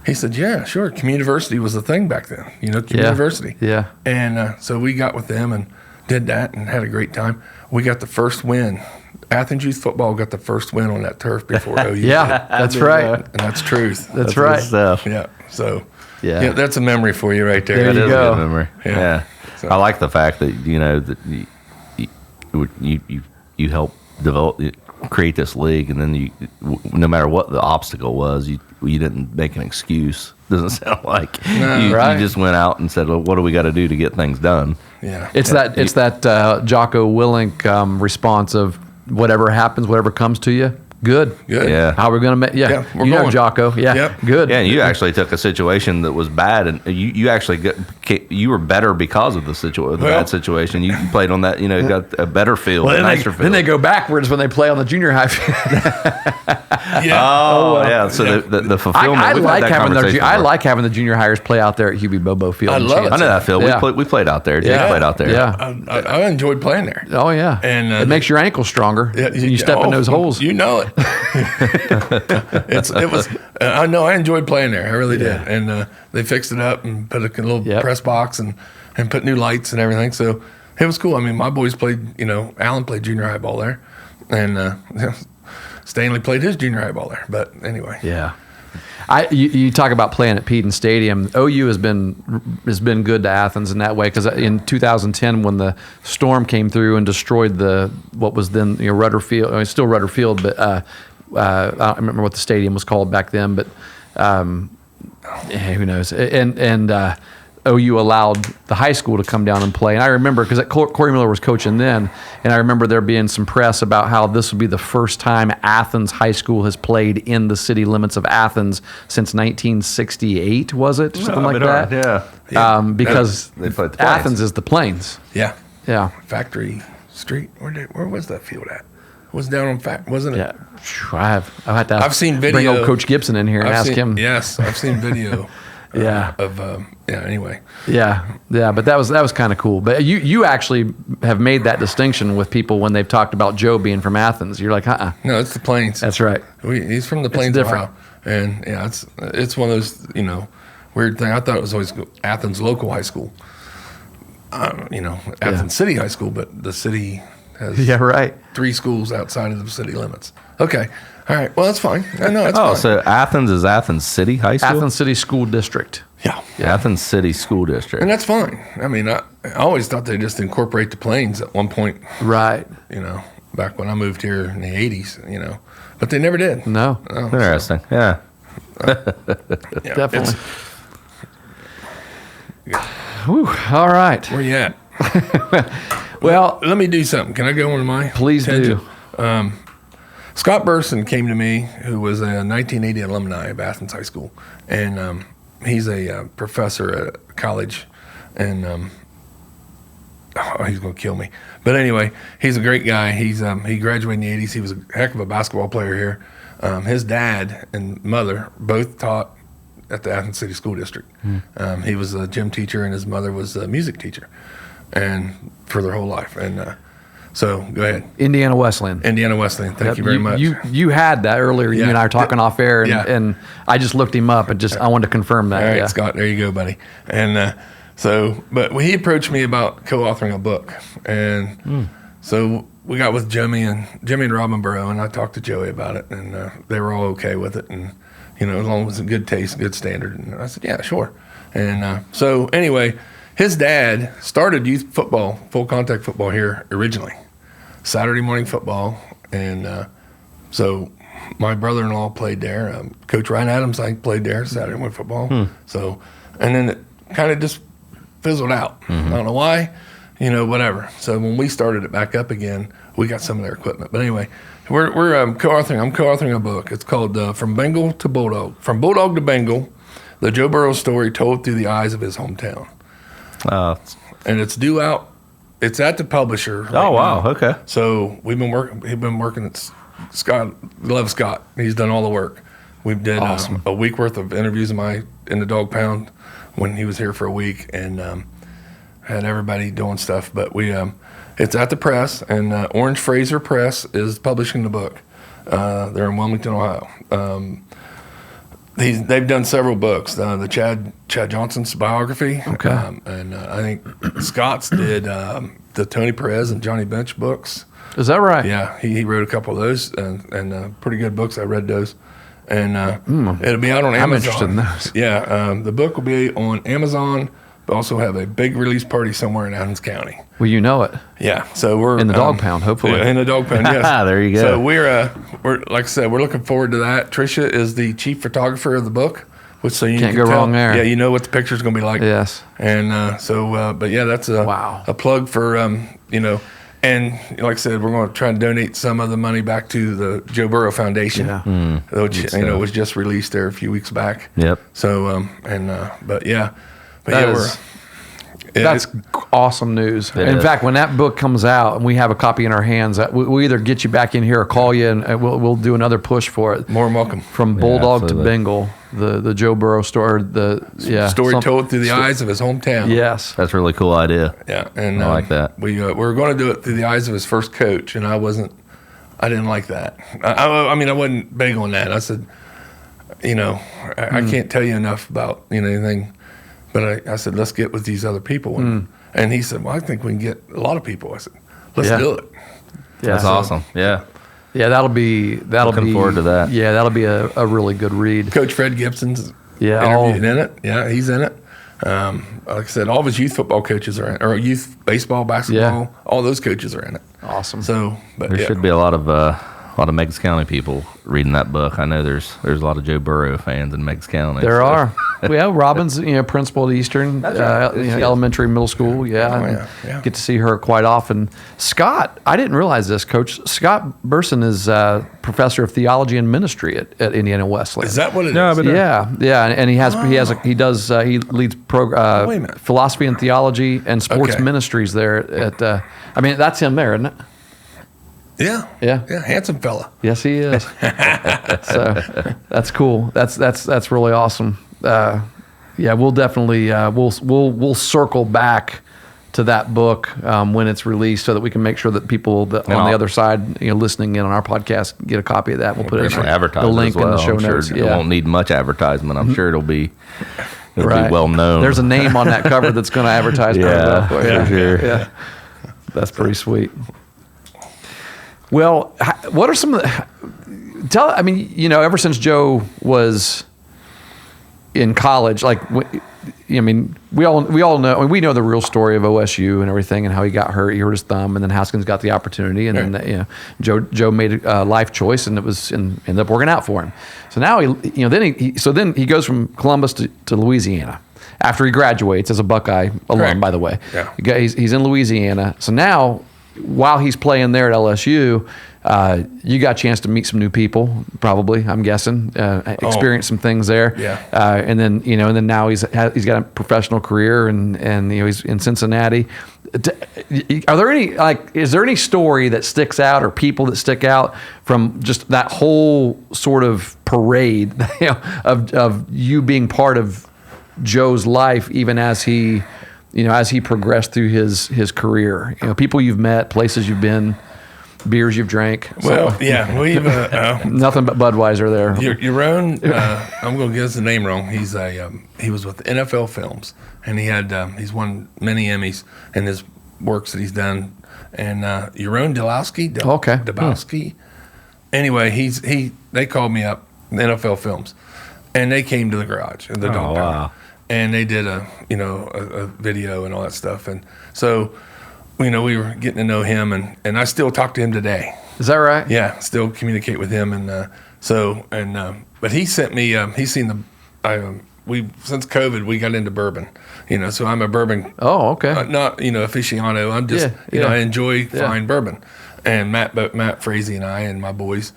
he said, yeah, sure. Communiversity was the thing back then, Communiversity. Yeah. And so we got with them and did that and had a great time. We got the first win. Athens youth football got the first win on that turf before OU. Yeah, that's right. And that's truth. That's right. Good stuff. Yeah. So, Yeah. that's a memory for you right there. There That you is go. a good memory. Yeah. Yeah. So- I like the fact that that you help develop, create this league, and then no matter what the obstacle was, you didn't make an excuse. Doesn't sound like you just went out and said, well, what do we got to do to get things done? Yeah. It's that Jocko Willink response of whatever happens, whatever comes to you, Good. Yeah. How we're going to make? Yeah. Yeah, we're you know going. Jocko. Yeah. Yep. Good. Yeah, and you actually took a situation that was bad, and you actually you were better because of the bad situation. You played on that, got a better field, a nicer field. Then they go backwards when they play on the junior high field. Yeah. So the fulfillment. I we've like had that having conversation I before. like having the junior hires play out there at Hubie Bobo Field. I love it. I know that field. Yeah. We played out there. Jake played out there. Yeah. I enjoyed playing there. Oh yeah. And it makes your ankles stronger. Yeah, You step in those holes. You know it. It was. I know. I enjoyed playing there. I really did. And they fixed it up and put a little press box and put new lights and everything. So it was cool. I mean, my boys played. Alan played junior high ball there, and Stanley played his junior high ball there. But anyway. Yeah. You talk about playing at Peden Stadium. OU has been good to Athens in that way, because in 2010 when the storm came through and destroyed what was then Rudder Field, it's still Rudder Field, but I don't remember what the stadium was called back then, but who knows? And OU allowed the high school to come down and play. And I remember, because Corey Miller was coaching then, and I remember there being some press about how this would be the first time Athens High School has played in the city limits of Athens since 1968, was it? Something like that? Yeah. Because They played the Plains. Athens is the Plains. Yeah. Yeah. Factory Street. Where was that field at? It was down on wasn't it? Yeah. I had to I've seen video. bring old Coach Gibson in here and ask him. Yes, I've seen video. Yeah. Anyway. Yeah, but that was kind of cool. But you actually have made that distinction with people when they've talked about Joe being from Athens. You're like, No, it's the Plains. That's right. He's from the Plains, different. Ohio. And yeah, it's one of those weird thing. I thought it was always Athens local high school. Athens City High School, but the city has right. 3 schools outside of the city limits. Okay. All right. Well, that's fine. I know that's fine. So Athens is Athens City High School? Athens City School District. Yeah. Athens City School District. And that's fine. I mean, I always thought they just incorporate the Plains at one point. Right. Back when I moved here in the 80s, but they never did. No. Interesting. Yeah. Yeah, Definitely. Whew, all right. Where you at? Well, Let me do something. Can I go on my please tangent? do. Scott Burson came to me, who was a 1980 alumni of Athens High School, and he's a professor at college, and he's going to kill me. But anyway, he's a great guy. He graduated in the 80s. He was a heck of a basketball player here. His dad and mother both taught at the Athens City School District. He was a gym teacher, and his mother was a music teacher, and for their whole life. And so go ahead. Indiana Wesleyan. Indiana Wesleyan. Thank you very much. You had that earlier. You and I were talking off air, and I just looked him up and I wanted to confirm that. All right, yeah. Scott, there you go, buddy. And but he approached me about co-authoring a book, and so we got with Jimmy and Robin Burrow, and I talked to Joey about it, and they were all okay with it, and as long as it's a good taste, good standard. And I said, yeah, sure. And so anyway, his dad started youth football, full contact football here originally, Saturday morning football, and so my brother-in-law played there. Coach Ryan Adams, I think, played there Saturday morning football. So, and then it kind of just fizzled out. I don't know why, whatever. So when we started it back up again, we got some of their equipment. But anyway, we're co-authoring. I'm co-authoring a book. It's called From Bengal to Bulldog. From Bulldog to Bengal, the Joe Burrow story told through the eyes of his hometown. And it's due out. It's at the publisher. Right wow. now. Okay. So we've been working at Scott. Love Scott. He's done all the work. We did Awesome. a week worth of interviews in the dog pound when he was here for a week, and had everybody doing stuff. But it's at the press, and Orange Fraser Press is publishing the book. They're in Wilmington, Ohio. They've done several books. The Chad Johnson's biography. Okay. And I think Scott's did the Tony Perez and Johnny Bench books. Is that right? Yeah, he wrote a couple of those, and pretty good books. I read those. And it'll be out on Amazon. I'm interested in those. Yeah, the book will be on Amazon, but also have a big release party somewhere in Athens County. Well, you know it. Yeah, so we're In the dog pound, hopefully. Yeah, in the dog pound, yes. There you go. So we're like I said, we're looking forward to that. Tricia is the chief photographer of the book, which so you Can't can go tell, wrong there. Yeah, you know what the picture's going to be like. Yes. And but yeah, that's Wow. a plug for And like I said, we're going to try and donate some of the money back to the Joe Burrow Foundation, which was just released there a few weeks back. Yep. So That's awesome news. In fact, when that book comes out and we have a copy in our hands, we'll either get you back in here or call you, and we'll do another push for it. More than welcome. From Bulldog to Bengal, the Joe Burrow story. Story told through the eyes of his hometown. Yes, that's a really cool idea. Yeah, and I like that. We were going to do it through the eyes of his first coach, and I didn't like that. I mean, I wasn't big on that. I said, I can't tell you enough about anything. But I said, let's get with these other people. And he said, well, I think we can get a lot of people. I said, let's do it. Yeah. That's awesome. Yeah. Yeah, that'll be Looking forward to that. Yeah, that'll be a really good read. Coach Fred Gibson's interviewed in it. Yeah, he's in it. Like I said, all of his youth football coaches are in it, or youth baseball, basketball, all those coaches are in it. Awesome. So, but there should be a lot of Meigs County people reading that book. I know there's a lot of Joe Burrow fans in Meigs County. There are. Well, Robin's principal at Eastern elementary, middle school. Yeah, get to see her quite often. Scott, I didn't realize this, Coach. Scott Burson is professor of theology and ministry at Indiana Wesleyan. Is that what it is? But and he leads philosophy and theology and sports ministries there at. That's him there, isn't it? Yeah, handsome fella. Yes, he is. So that's cool. That's really awesome. We'll definitely we'll circle back to that book when it's released, so that we can make sure that people on the other side, listening in on our podcast, get a copy of that. We'll put it the link in the show notes. It won't need much advertisement. I'm sure it'll be well known. There's a name on that cover that's going to advertise. For sure. Yeah, that's pretty sweet. Well, what are some of the... ever since Joe was in college, we all know, we know the real story of OSU and everything, and how he got hurt. He hurt his thumb, and then Haskins got the opportunity, and then Joe made a life choice, and ended up working out for him. So now then he goes from Columbus to Louisiana after he graduates as a Buckeye alum. By the way, he's in Louisiana. So now, while he's playing there at LSU, you got a chance to meet some new people, probably, I'm guessing, experience some things there. And then now he's got a professional career, and he's in Cincinnati. Are there is there any story that sticks out, or people that stick out from just that whole sort of parade of you being part of Joe's life, even as he progressed through his career? People you've met, places you've been, beers you've drank. Well, we've nothing but Budweiser there. Your own. I'm going to get his name wrong. He was with NFL Films, and he's won many Emmys in his works that he's done. And Yaron Dabowski. Anyway, they called me up, NFL Films, and they came to the garage, the dog pound. Wow. And they did a video and all that stuff. And so, we were getting to know him, and I still talk to him today. Is that right? Yeah, still communicate with him. And but he sent me, he's seen since COVID, we got into bourbon, so I'm a bourbon. Oh, okay. Not, aficionado. I'm just, I enjoy fine bourbon. And Matt Frazee and I and my boys,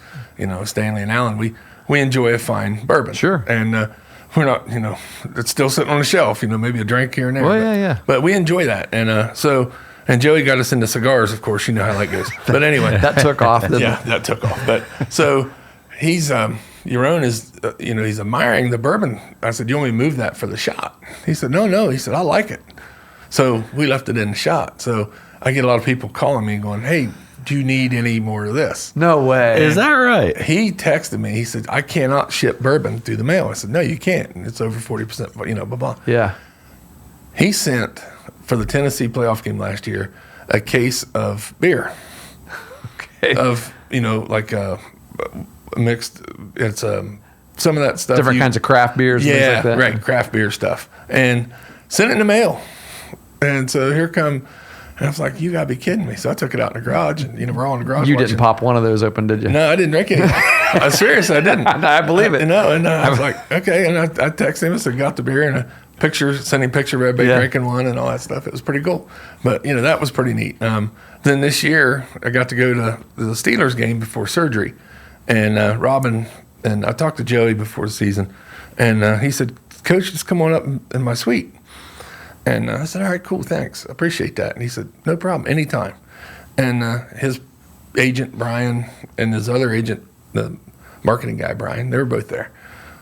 Stanley and Alan, we enjoy a fine bourbon. Sure. And, we're not, it's still sitting on the shelf, maybe a drink here and there. Well, but we enjoy that. And and Joey got us into cigars, of course, how that goes. But anyway. That took off. That took off. But so he's, Yaron is, he's admiring the bourbon. I said, you want me to move that for the shot? He said, no. He said, I like it. So we left it in the shot. So I get a lot of people calling me going, hey, do you need any more of this? No way. Is that right? He texted me. He said, I cannot ship bourbon through the mail. I said, no, you can't. It's over 40%, blah, blah. Yeah. He sent, for the Tennessee playoff game last year, a case of beer. Okay. Of, mixed, it's some of that stuff. Different kinds of craft beers and things like that. Right, craft beer stuff. And sent it in the mail. And so here come... And I was like, you got to be kidding me. So I took it out in the garage, and, we're all in the garage. You didn't pop one of those open, did you? No, I didn't drink any. I'm serious, I didn't. I believe it. I was like, okay. And I texted him and said, got the beer. And sending picture of everybody Yeah. drinking one and all that stuff. It was pretty cool. But, that was pretty neat. Then this year, I got to go to the Steelers game before surgery. And Robin, and I talked to Joey before the season, and he said, Coach, just come on up in my suite. And I said, all right, cool, thanks. I appreciate that. And he said, no problem, anytime. And his agent, Brian, and his other agent, the marketing guy, Brian, they were both there.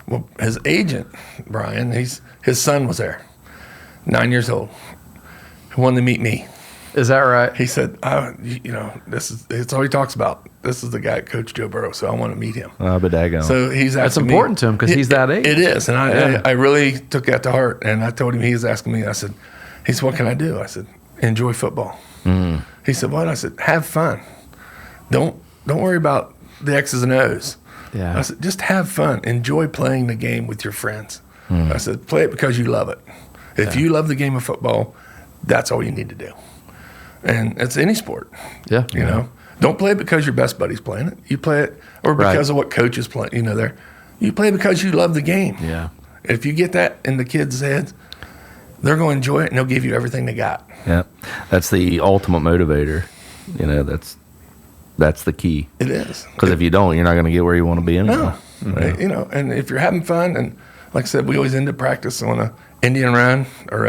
Well, his agent, Brian, his son was there, 9 years old. He wanted to meet me. Is that right? He said, it's all he talks about. This is the guy, Coach Joe Burrow, so I want to meet him. But daggone. So he's That's asking important me, to him because he's that age. It is, and I really took that to heart. And I told him, he was asking me. I said, what can I do? I said, enjoy football. He said, what? I said, have fun. Don't worry about the X's and O's. Yeah. I said, just have fun. Enjoy playing the game with your friends. I said, play it because you love it. If you love the game of football, that's all you need to do. And it's any sport. Yeah. Don't play it because your best buddy's playing it. You play it or because of what coach is playing. You play because you love the game. Yeah. If you get that in the kids' heads, they're going to enjoy it and they'll give you everything they got. Yeah, that's the ultimate motivator. That's the key. It is. Because if you don't, you're not going to get where you want to be anymore. No. And if you're having fun, and like I said, we always end up practice on a Indian run or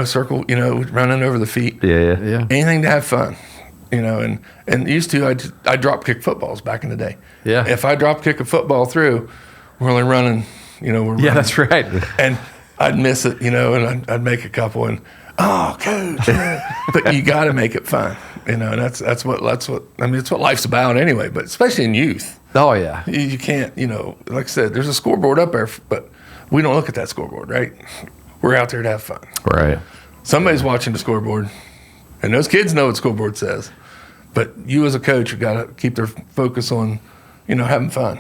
circle, running over the feet. Yeah. Anything to have fun, and used to, I drop kick footballs back in the day. Yeah. If I drop kick a football through, we're only running, we're running. Yeah, that's right. And I'd miss it, and I'd make a couple and, oh, coach. But you got to make it fun, and that's what it's what life's about anyway, but especially in youth. Oh, yeah. You can't, like I said, there's a scoreboard up there, but we don't look at that scoreboard, right? We're out there to have fun. Right. Somebody's watching the scoreboard, and those kids know what scoreboard says. But you as a coach, you got to keep their focus on, having fun,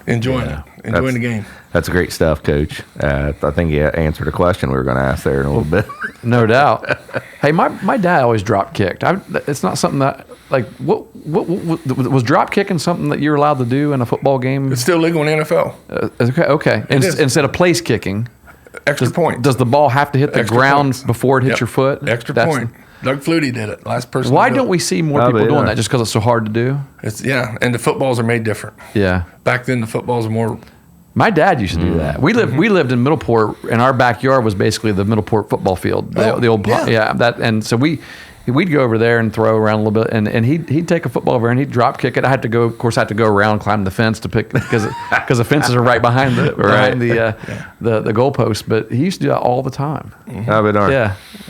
enjoying the game. That's great stuff, Coach. I think you answered a question we were going to ask there in a little bit. No doubt. Hey, my dad always drop kicked. It's not something that, what was drop kicking something that you're allowed to do in a football game? It's still legal in the NFL. Okay. Instead of place kicking, Extra point. Does the ball have to hit the Extra ground points. before it hits your foot? Extra point. Doug Flutie did it. Last person. Why to do don't it. we see more people doing that? Just because it's so hard to do? And the footballs are made different. Yeah. Back then, the footballs are more. My dad used to do that. We lived in Middleport, and our backyard was basically the Middleport football field. The old and so we'd go over there and throw around a little bit, and he'd take a football over and he'd drop kick it. I had to go around, climb the fence to pick because the fences are right behind the goalpost. But he used to do that all the time. I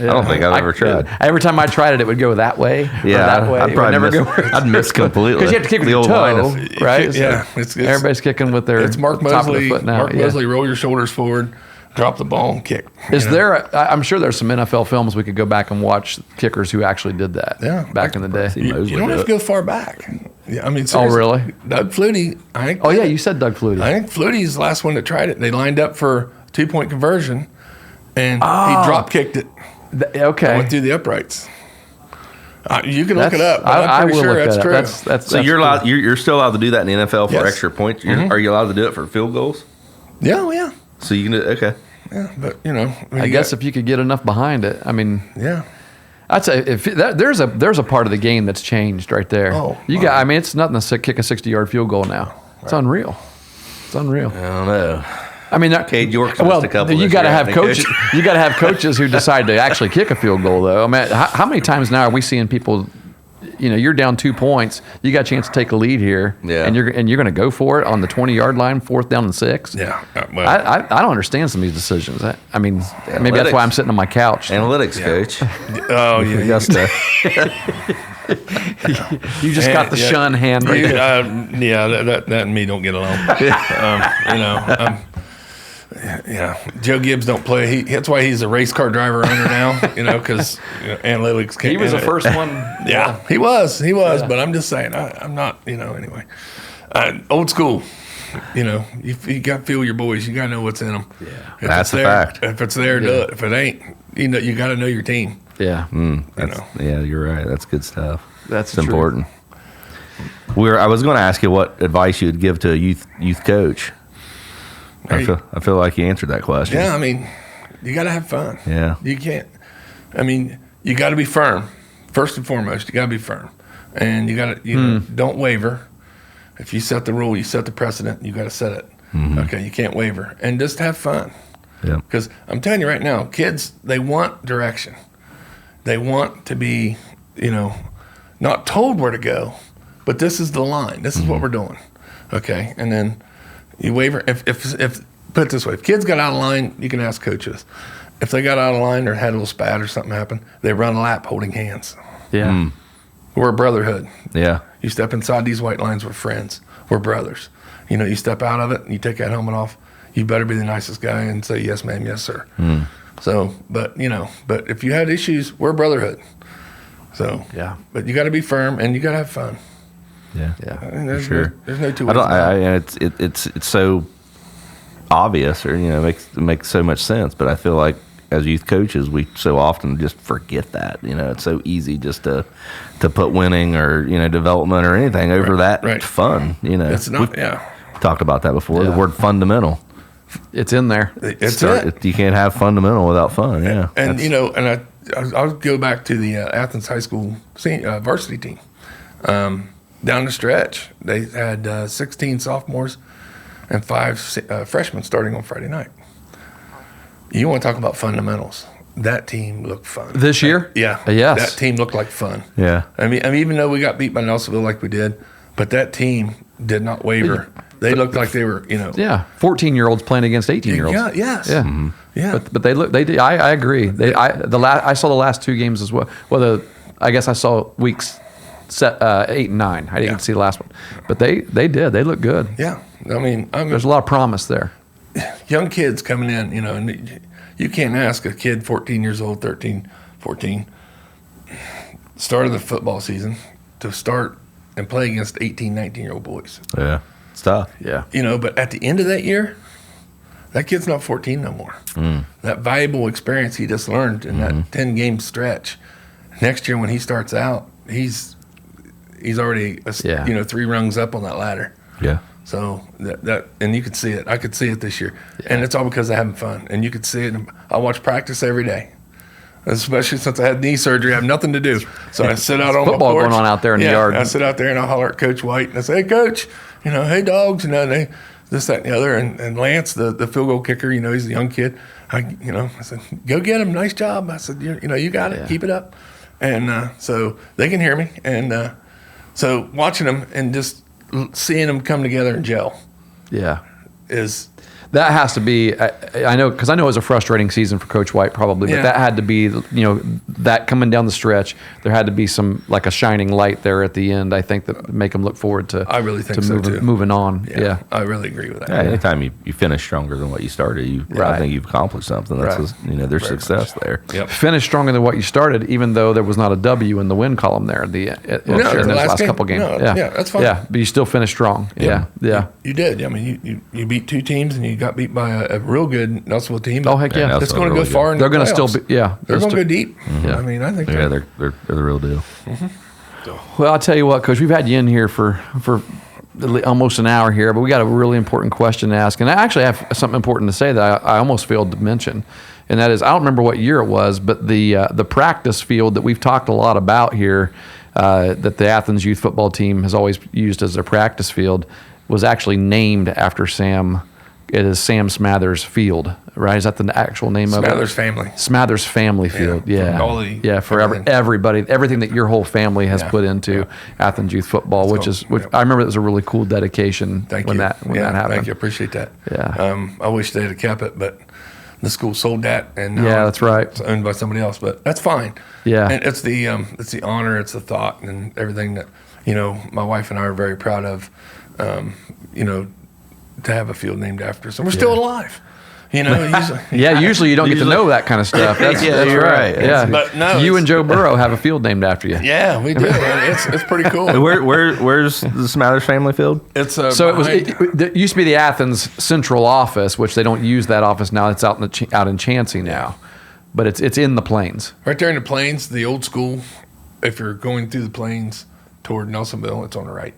don't think I've ever tried. Every time I tried it would go that way. Yeah, that way. I'd probably I'd miss completely because you have to kick with your toe, right? Yeah, so everybody's kicking with their it's Mark top Mosley. of the foot now. Mark Mosley, roll your shoulders forward, drop the ball, and kick. I'm sure there's some NFL films we could go back and watch kickers who actually did that back in the day. You don't have to go far back. Yeah, I mean, oh, really? Doug Flutie, I think. Oh, yeah, you said Doug Flutie. I think Flutie's the last one that tried it. They lined up for 2-point conversion, and he drop kicked it. Okay. Went through the uprights. You can look it up. I'm pretty sure that's true. So you're allowed. You're still allowed to do that in the NFL for extra points. Are you allowed to do it for field goals? Yeah. So you can do okay. Yeah, but I guess if you could get enough behind it, I mean, yeah. I'd say there's a part of the game that's changed right there. I mean, it's nothing to kick a 60-yard field goal now. It's unreal. It's unreal. I don't know. I mean, Cade York's missed a couple. You got to have coaches. You got to have coaches who decide to actually kick a field goal, though. I mean, how many times now are we seeing people? You're down 2 points. You got a chance to take a lead here, and you're going to go for it on the 20-yard line, 4th down and 6. Yeah, well, I don't understand some of these decisions. I mean, maybe that's why I'm sitting on my couch. Analytics coach. Oh yeah, you just got the shun hand right there. That and me don't get along. Joe Gibbs don't play. That's why he's a race car driver owner now. Because analytics. He was the first one. Yeah, he was. But I'm just saying, I'm not. Anyway, old school. You got to feel your boys. You got to know what's in them. Yeah, that's a fact. If it's there, do it. If it ain't, you got to know your team. Yeah. Yeah, you're right. That's good stuff. That's important. I was going to ask you what advice you would give to a youth coach. I feel like you answered that question. Yeah, I mean, You got to have fun. Yeah. You can't. I mean, you got to be firm. First and foremost, you got to be firm, and you got to know, don't waver. If you set the rule, you set the precedent. You got to set it. Okay, you can't waver, and just have fun. Yeah. Because I'm telling you right now, kids, they want direction. They want to be, not told where to go, but this is the line. This is what we're doing. Okay, and then you waver. If put it this way, if kids got out of line, you can ask coaches. If they got out of line or had a little spat or something happen, they run a lap holding hands. Yeah. We're a brotherhood. Yeah. You step inside these white lines, we're friends. We're brothers. You step out of it and you take that helmet off, you better be the nicest guy and say, yes, ma'am, yes, sir. So, but if you had issues, we're a brotherhood. So, Yeah. But you got to be firm and you got to have fun. Yeah. Yeah. I mean, there's Sure. there's no two I ways. don't. about it. It's so obvious, or makes so much sense. But I feel like as youth coaches, we so often just forget that. It's so easy just to put winning or development or anything over that fun. It's not. We've talked about that before. Yeah. The word fundamental. It's in there. It's it. You can't have fundamental without fun. Yeah. And I'll go back to the Athens High School varsity team. Down the stretch, they had 16 sophomores and 5 freshmen starting on Friday night. You want to talk about fundamentals? That team looked fun This year? Yeah, Yes. that team looked like fun. Yeah. I mean, even though we got beat by Nelsonville like we did, but that team did not waver. They looked like they were, Yeah. 14-year-olds playing against 18-year-olds. Yeah, yes. Yeah. Yeah. But they look. They did. I agree. I saw the last 2 games as well. Well, I guess I saw weeks 8 and 9. I didn't see the last one, but they did. They look good. Yeah. I mean, There's a lot of promise there. young kids coming in, and you can't ask a kid 14 years old, 13, 14, start of the football season to start and play against 18, 19-year-old boys. Yeah. It's tough. Yeah. But at the end of that year, that kid's not 14 no more. That valuable experience he just learned in that 10-game stretch. Next year when he starts out, he's already 3 rungs up on that ladder. Yeah. So that and you could see it. I could see it this year, and it's all because of having fun. And you could see it. I watch practice every day, especially since I had knee surgery. I have nothing to do, so I sit out on my Football porch. going on out there in the yard. I sit out there and I holler at Coach White and I say, "Hey, Coach, hey dogs, they this, that, and the other." And Lance, the field goal kicker, he's a young kid. I said, "Go get him. Nice job." I said, "You got it. Yeah. Keep it up." And so they can hear me, and so watching them and just seeing them come together and gel Yeah. is That has to be, I know, because I know it was a frustrating season for Coach White probably, but Yeah. that had to be, that coming down the stretch, there had to be some, like a shining light there at the end, I think, that make them look forward to, I really think so, too. moving on. Yeah. I really agree with that. Yeah, anytime you finish stronger than what you started, I Right. think you've accomplished something. That's Right. there's Very success much. there. Yep. Finish stronger than what you started, even though there was not a W in the win column there in the those last last game. couple games. No, yeah, that's fine. Yeah, but you still finished strong. Yeah. You did. I mean, you beat 2 teams and you got beat by a real good Nelsonville team. Oh, heck yeah. Yeah, That's Nelsonville going to go really far in They're the going to still playoffs. be, yeah. They're going to still- go deep. Yeah. I mean, I think Yeah, they're the real deal. Well, I'll tell you what, Coach, we've had you in here for almost an hour here, but we got a really important question to ask. And I actually have something important to say that I almost failed to mention. And that is, I don't remember what year it was, but the practice field that we've talked a lot about here, that the Athens youth football team has always used as their practice field, was actually named after Sam. It is Sam Smathers Field, right? Is that the actual name of it? Smathers family. Smathers Family Field, yeah. for all the- For everything. everybody, everything that your whole family has Yeah. put into Athens youth football, which cool. I remember it was a really cool dedication Thank when you. that happened. Thank you. Appreciate that. Yeah. I wish they'd have kept it, but the school sold that, and now Yeah, that's right. It's owned by somebody else, but that's fine. Yeah. And it's the honor, it's the thought, and everything that my wife and I are very proud of. To have a field named after us, and we're still alive. Usually, Yeah, usually you don't get to know that kind of stuff. That's you're right. Yeah, But no, you it's- and Joe Burrow have a field named after you. Yeah, we do. It's pretty cool. Where's the Smathers family field? It's So it used to be the Athens Central office, which they don't use that office now. It's out in Chansey now, but it's in the Plains. right there in the Plains, the old school. If you're going through the Plains toward Nelsonville, it's on the right.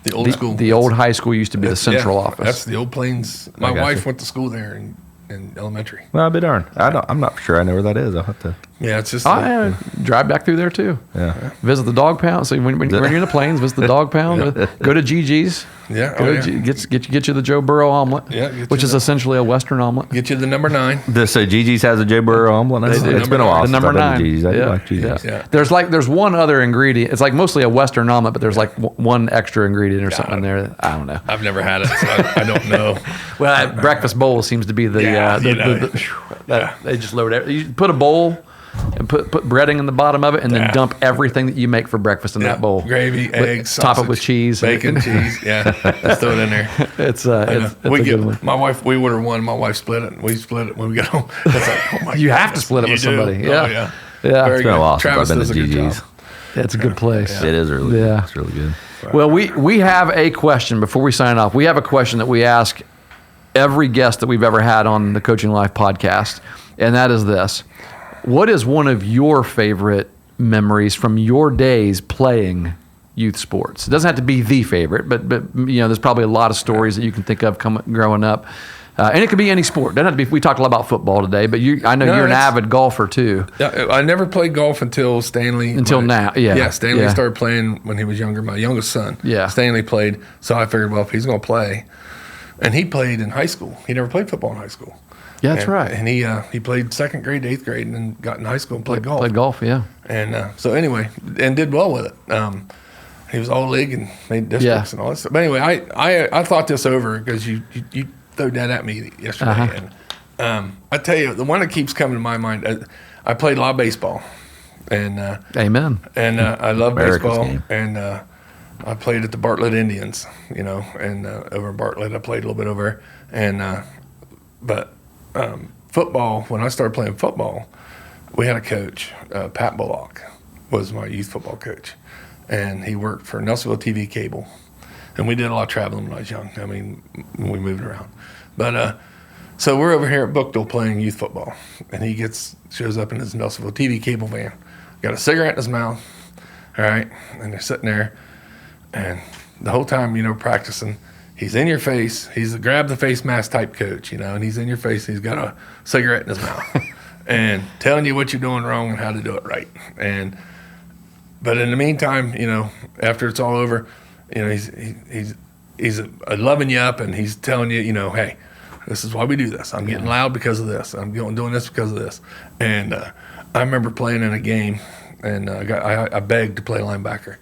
The old school. The old high school used to be the central Yeah, office. That's the old Plains. My got wife you. went to school there, and in elementary. Well, I'll be darned. I'm not sure I know where that is. I'll have to. Yeah, it's just. Drive back through there too. Yeah. Visit the dog pound. So when you're in the plains, visit the dog pound. Go to Gigi's. Yeah. Get you the Joe Burrow omelet. Yeah. Which is essentially a Western omelet. Get you the number 9. So Gigi's has a Joe Burrow omelet. It's been a while. The number since I've 9. been to Gigi's. I do Yeah. like Gigi's. Yeah. There's one other ingredient. It's like mostly a Western omelet, but there's like one extra ingredient or something in there. I don't know. I've never had it, so I don't know. Well, that breakfast bowl seems to be the they just load it. You put a bowl and put breading in the bottom of it, and then dump everything that you make for breakfast in that bowl. Gravy, eggs, top sausage, it with cheese, bacon, cheese. Yeah, just throw it in there. It's a good one. My wife. We order one. My wife split it. We split it when we got home. It's like, oh my You goodness, have to split it with you do? somebody. Oh, Yeah. Very It's been a while since Travis I've been does to a good Gigi's. job. It's a good place. It is really good. Yeah. It's really good. Well, we have a question before we sign off. We have a question that we ask every guest that we've ever had on the Coaching Life podcast, and that is this: what is one of your favorite memories from your days playing youth sports? It doesn't have to be the favorite, but there's probably a lot of stories that you can think of growing up. And it could be any sport. Doesn't have to be. We talked a lot about football today, but I know you're an avid golfer too. Yeah, I never played golf until Stanley. Now, yeah. Yeah, Stanley started playing when he was younger. My youngest son. Yeah. Stanley played, so I figured, well, if he's going to play, and he played in high school. He never played football in high school. Yeah, that's right. And he played 2nd grade, 8th grade, and then got in high school and played golf. Played golf, yeah. And so anyway, and did well with it. He was all league and made districts and all that stuff. But anyway, I thought this over because you threw that at me yesterday. And I tell you, the one that keeps coming to my mind, I played a lot of baseball. And Amen. And I love America's baseball. game. And I played at the Bartlett Indians, and over in Bartlett, I played a little bit over. And but football, when I started playing football, we had a coach, Pat Bullock was my youth football coach. And he worked for Nelsonville TV Cable. And we did a lot of traveling when I was young. I mean, we moved around. But so we're over here at Bookdale playing youth football. And he shows up in his Nelsonville TV Cable van, got a cigarette in his mouth, all right? And they're sitting there. And the whole time, practicing, he's in your face. He's a grab the face mask type coach, and he's in your face. He's got a cigarette in his mouth and telling you what you're doing wrong and how to do it right. But in the meantime, after it's all over, he's loving you up and he's telling you, hey, this is why we do this. I'm getting loud because of this. I'm doing this because of this. And I remember playing in a game, and I begged to play linebacker.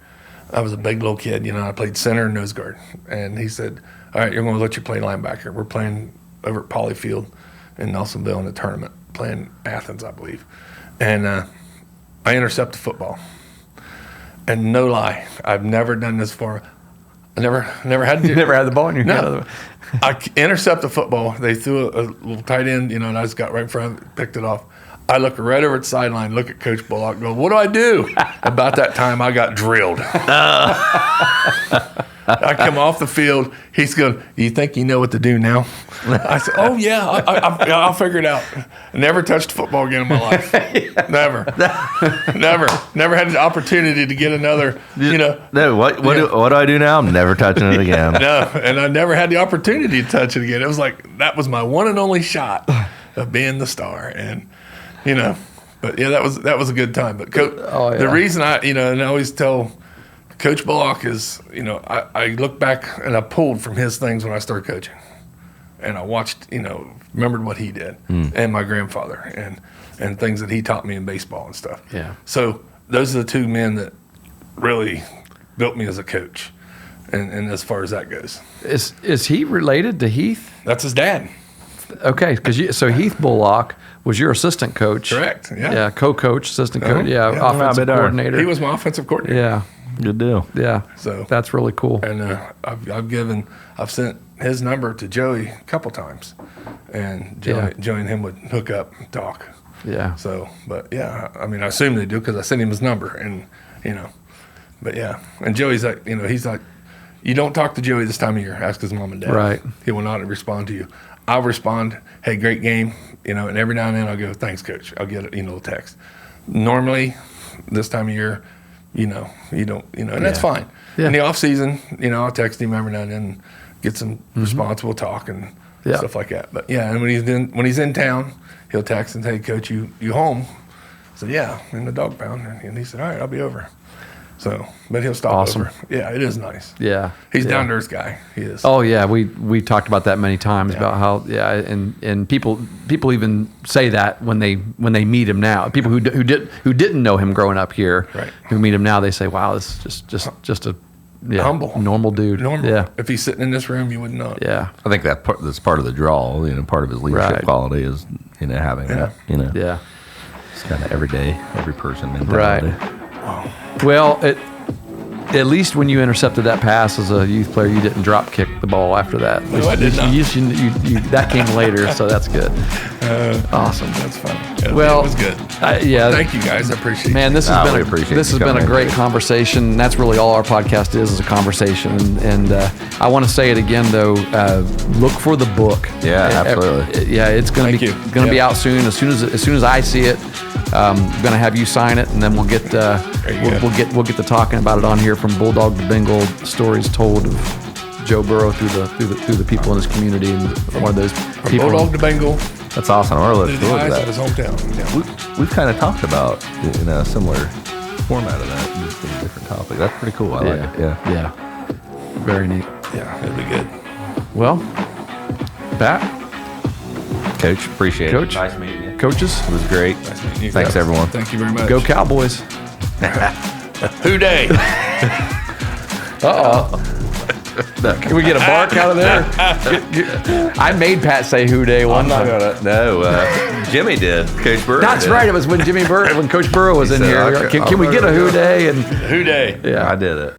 I was a big little kid, I played center and nose guard. And he said, all right, you're going to let you play linebacker. We're playing over at Poly Field in Nelsonville in a tournament, playing Athens, I believe. And I intercept the football. And no lie, I've never done this before. I never had to. You never had the ball in your hand. No. I intercept the football. They threw a little tight end, and I just got right in front of it, picked it off. I look right over at the sideline, look at Coach Bullock, go, what do I do? About that time, I got drilled. I come off the field. He's going, you think you know what to do now? I said, oh, yeah, I'll figure it out. Never touched a football again in my life. Never had the opportunity to get another, No, what do I do now? I'm never touching it again. No, and I never had the opportunity to touch it again. It was like, that was my one and only shot of being the star. And, but yeah, that was a good time. But the reason and I always tell Coach Bullock is, I look back and I pulled from his things when I started coaching. And I watched, remembered what he did and my grandfather and things that he taught me in baseball and stuff. Yeah. So those are the two men that really built me as a coach. And as far as that goes. Is he related to Heath? That's his dad. Okay, so Heath Bullock was your assistant coach. Correct, yeah. Yeah, co-coach, assistant coach, Yeah, offensive coordinator. He was my offensive coordinator. Yeah. Good deal. Yeah. So that's really cool. And I've sent his number to Joey a couple times, and Joey and him would hook up and talk. Yeah. So, but yeah, I mean, I assume they do because I sent him his number, and but yeah, and Joey's like, he's like, you don't talk to Joey this time of year. Ask his mom and dad. Right. He will not respond to you. I'll respond, hey, great game, and every now and then I'll go, thanks, coach. I'll get a little text. Normally, this time of year, you don't, and that's fine. Yeah. In the off season, I'll text him every now and then, get some response. We'll talk, and Yeah. stuff like that. But yeah, and when he's in town, he'll text and say, "Coach, you home?" I said, "Yeah, in the dog pound." And he said, "All right, I'll be over." So, but he'll stop Awesome. over. Yeah, it is nice. Yeah. He's yeah. down to earth guy. He is. Oh yeah, we talked about that many times about how and people even say that when they meet him now. People who didn't know him growing up here, Right. who meet him now, they say, "Wow, this is just a Humble, normal dude." Normal. Yeah. If he's sitting in this room, you would not. Yeah. I think that's part of the draw. Part of his leadership Right. quality is having that. Yeah. It's kind of every person mentality. Right. Well, at least when you intercepted that pass as a youth player, you didn't drop kick the ball after that. No, I did not. That came later, so that's good. Awesome. That's fun. Yeah, Well, it was good. Yeah. Thank you guys. I appreciate Man, it. this has we been appreciate this you has been a coming in great here. conversation. That's really all our podcast is a conversation. And I want to say it again though. Look for the book. Yeah, absolutely. Yeah, it's going Thank to you. be going to be Yeah. out soon. As soon as I see it, I'm going to have you sign it, and then we'll get we'll get to talking about it on here from Bulldog to Bengal, stories told of Joe Burrow through the people in his community, and one of those people. Bulldog to Bengal. That's awesome. I really The look forward to guys that. of his hometown. Yeah. We've kind of talked about a similar format of that, just a different topic. That's pretty cool. I like it. Yeah. Yeah. Very neat. Yeah, it'll be good. Well, Pat, Coach, appreciate Coach. it. Nice meeting you. coaches, It was great. Nice meeting you Thanks, guys. everyone. Thank you very much. go Cowboys. Who Day? Can we get a bark out of there? I made Pat say "Who Day" one time. No, Jimmy did. Coach Burrow. That's did. right. It was when Coach Burrow was in said, here. "Okay, Can we get a "Who Day"? And Who Day? yeah, I did it.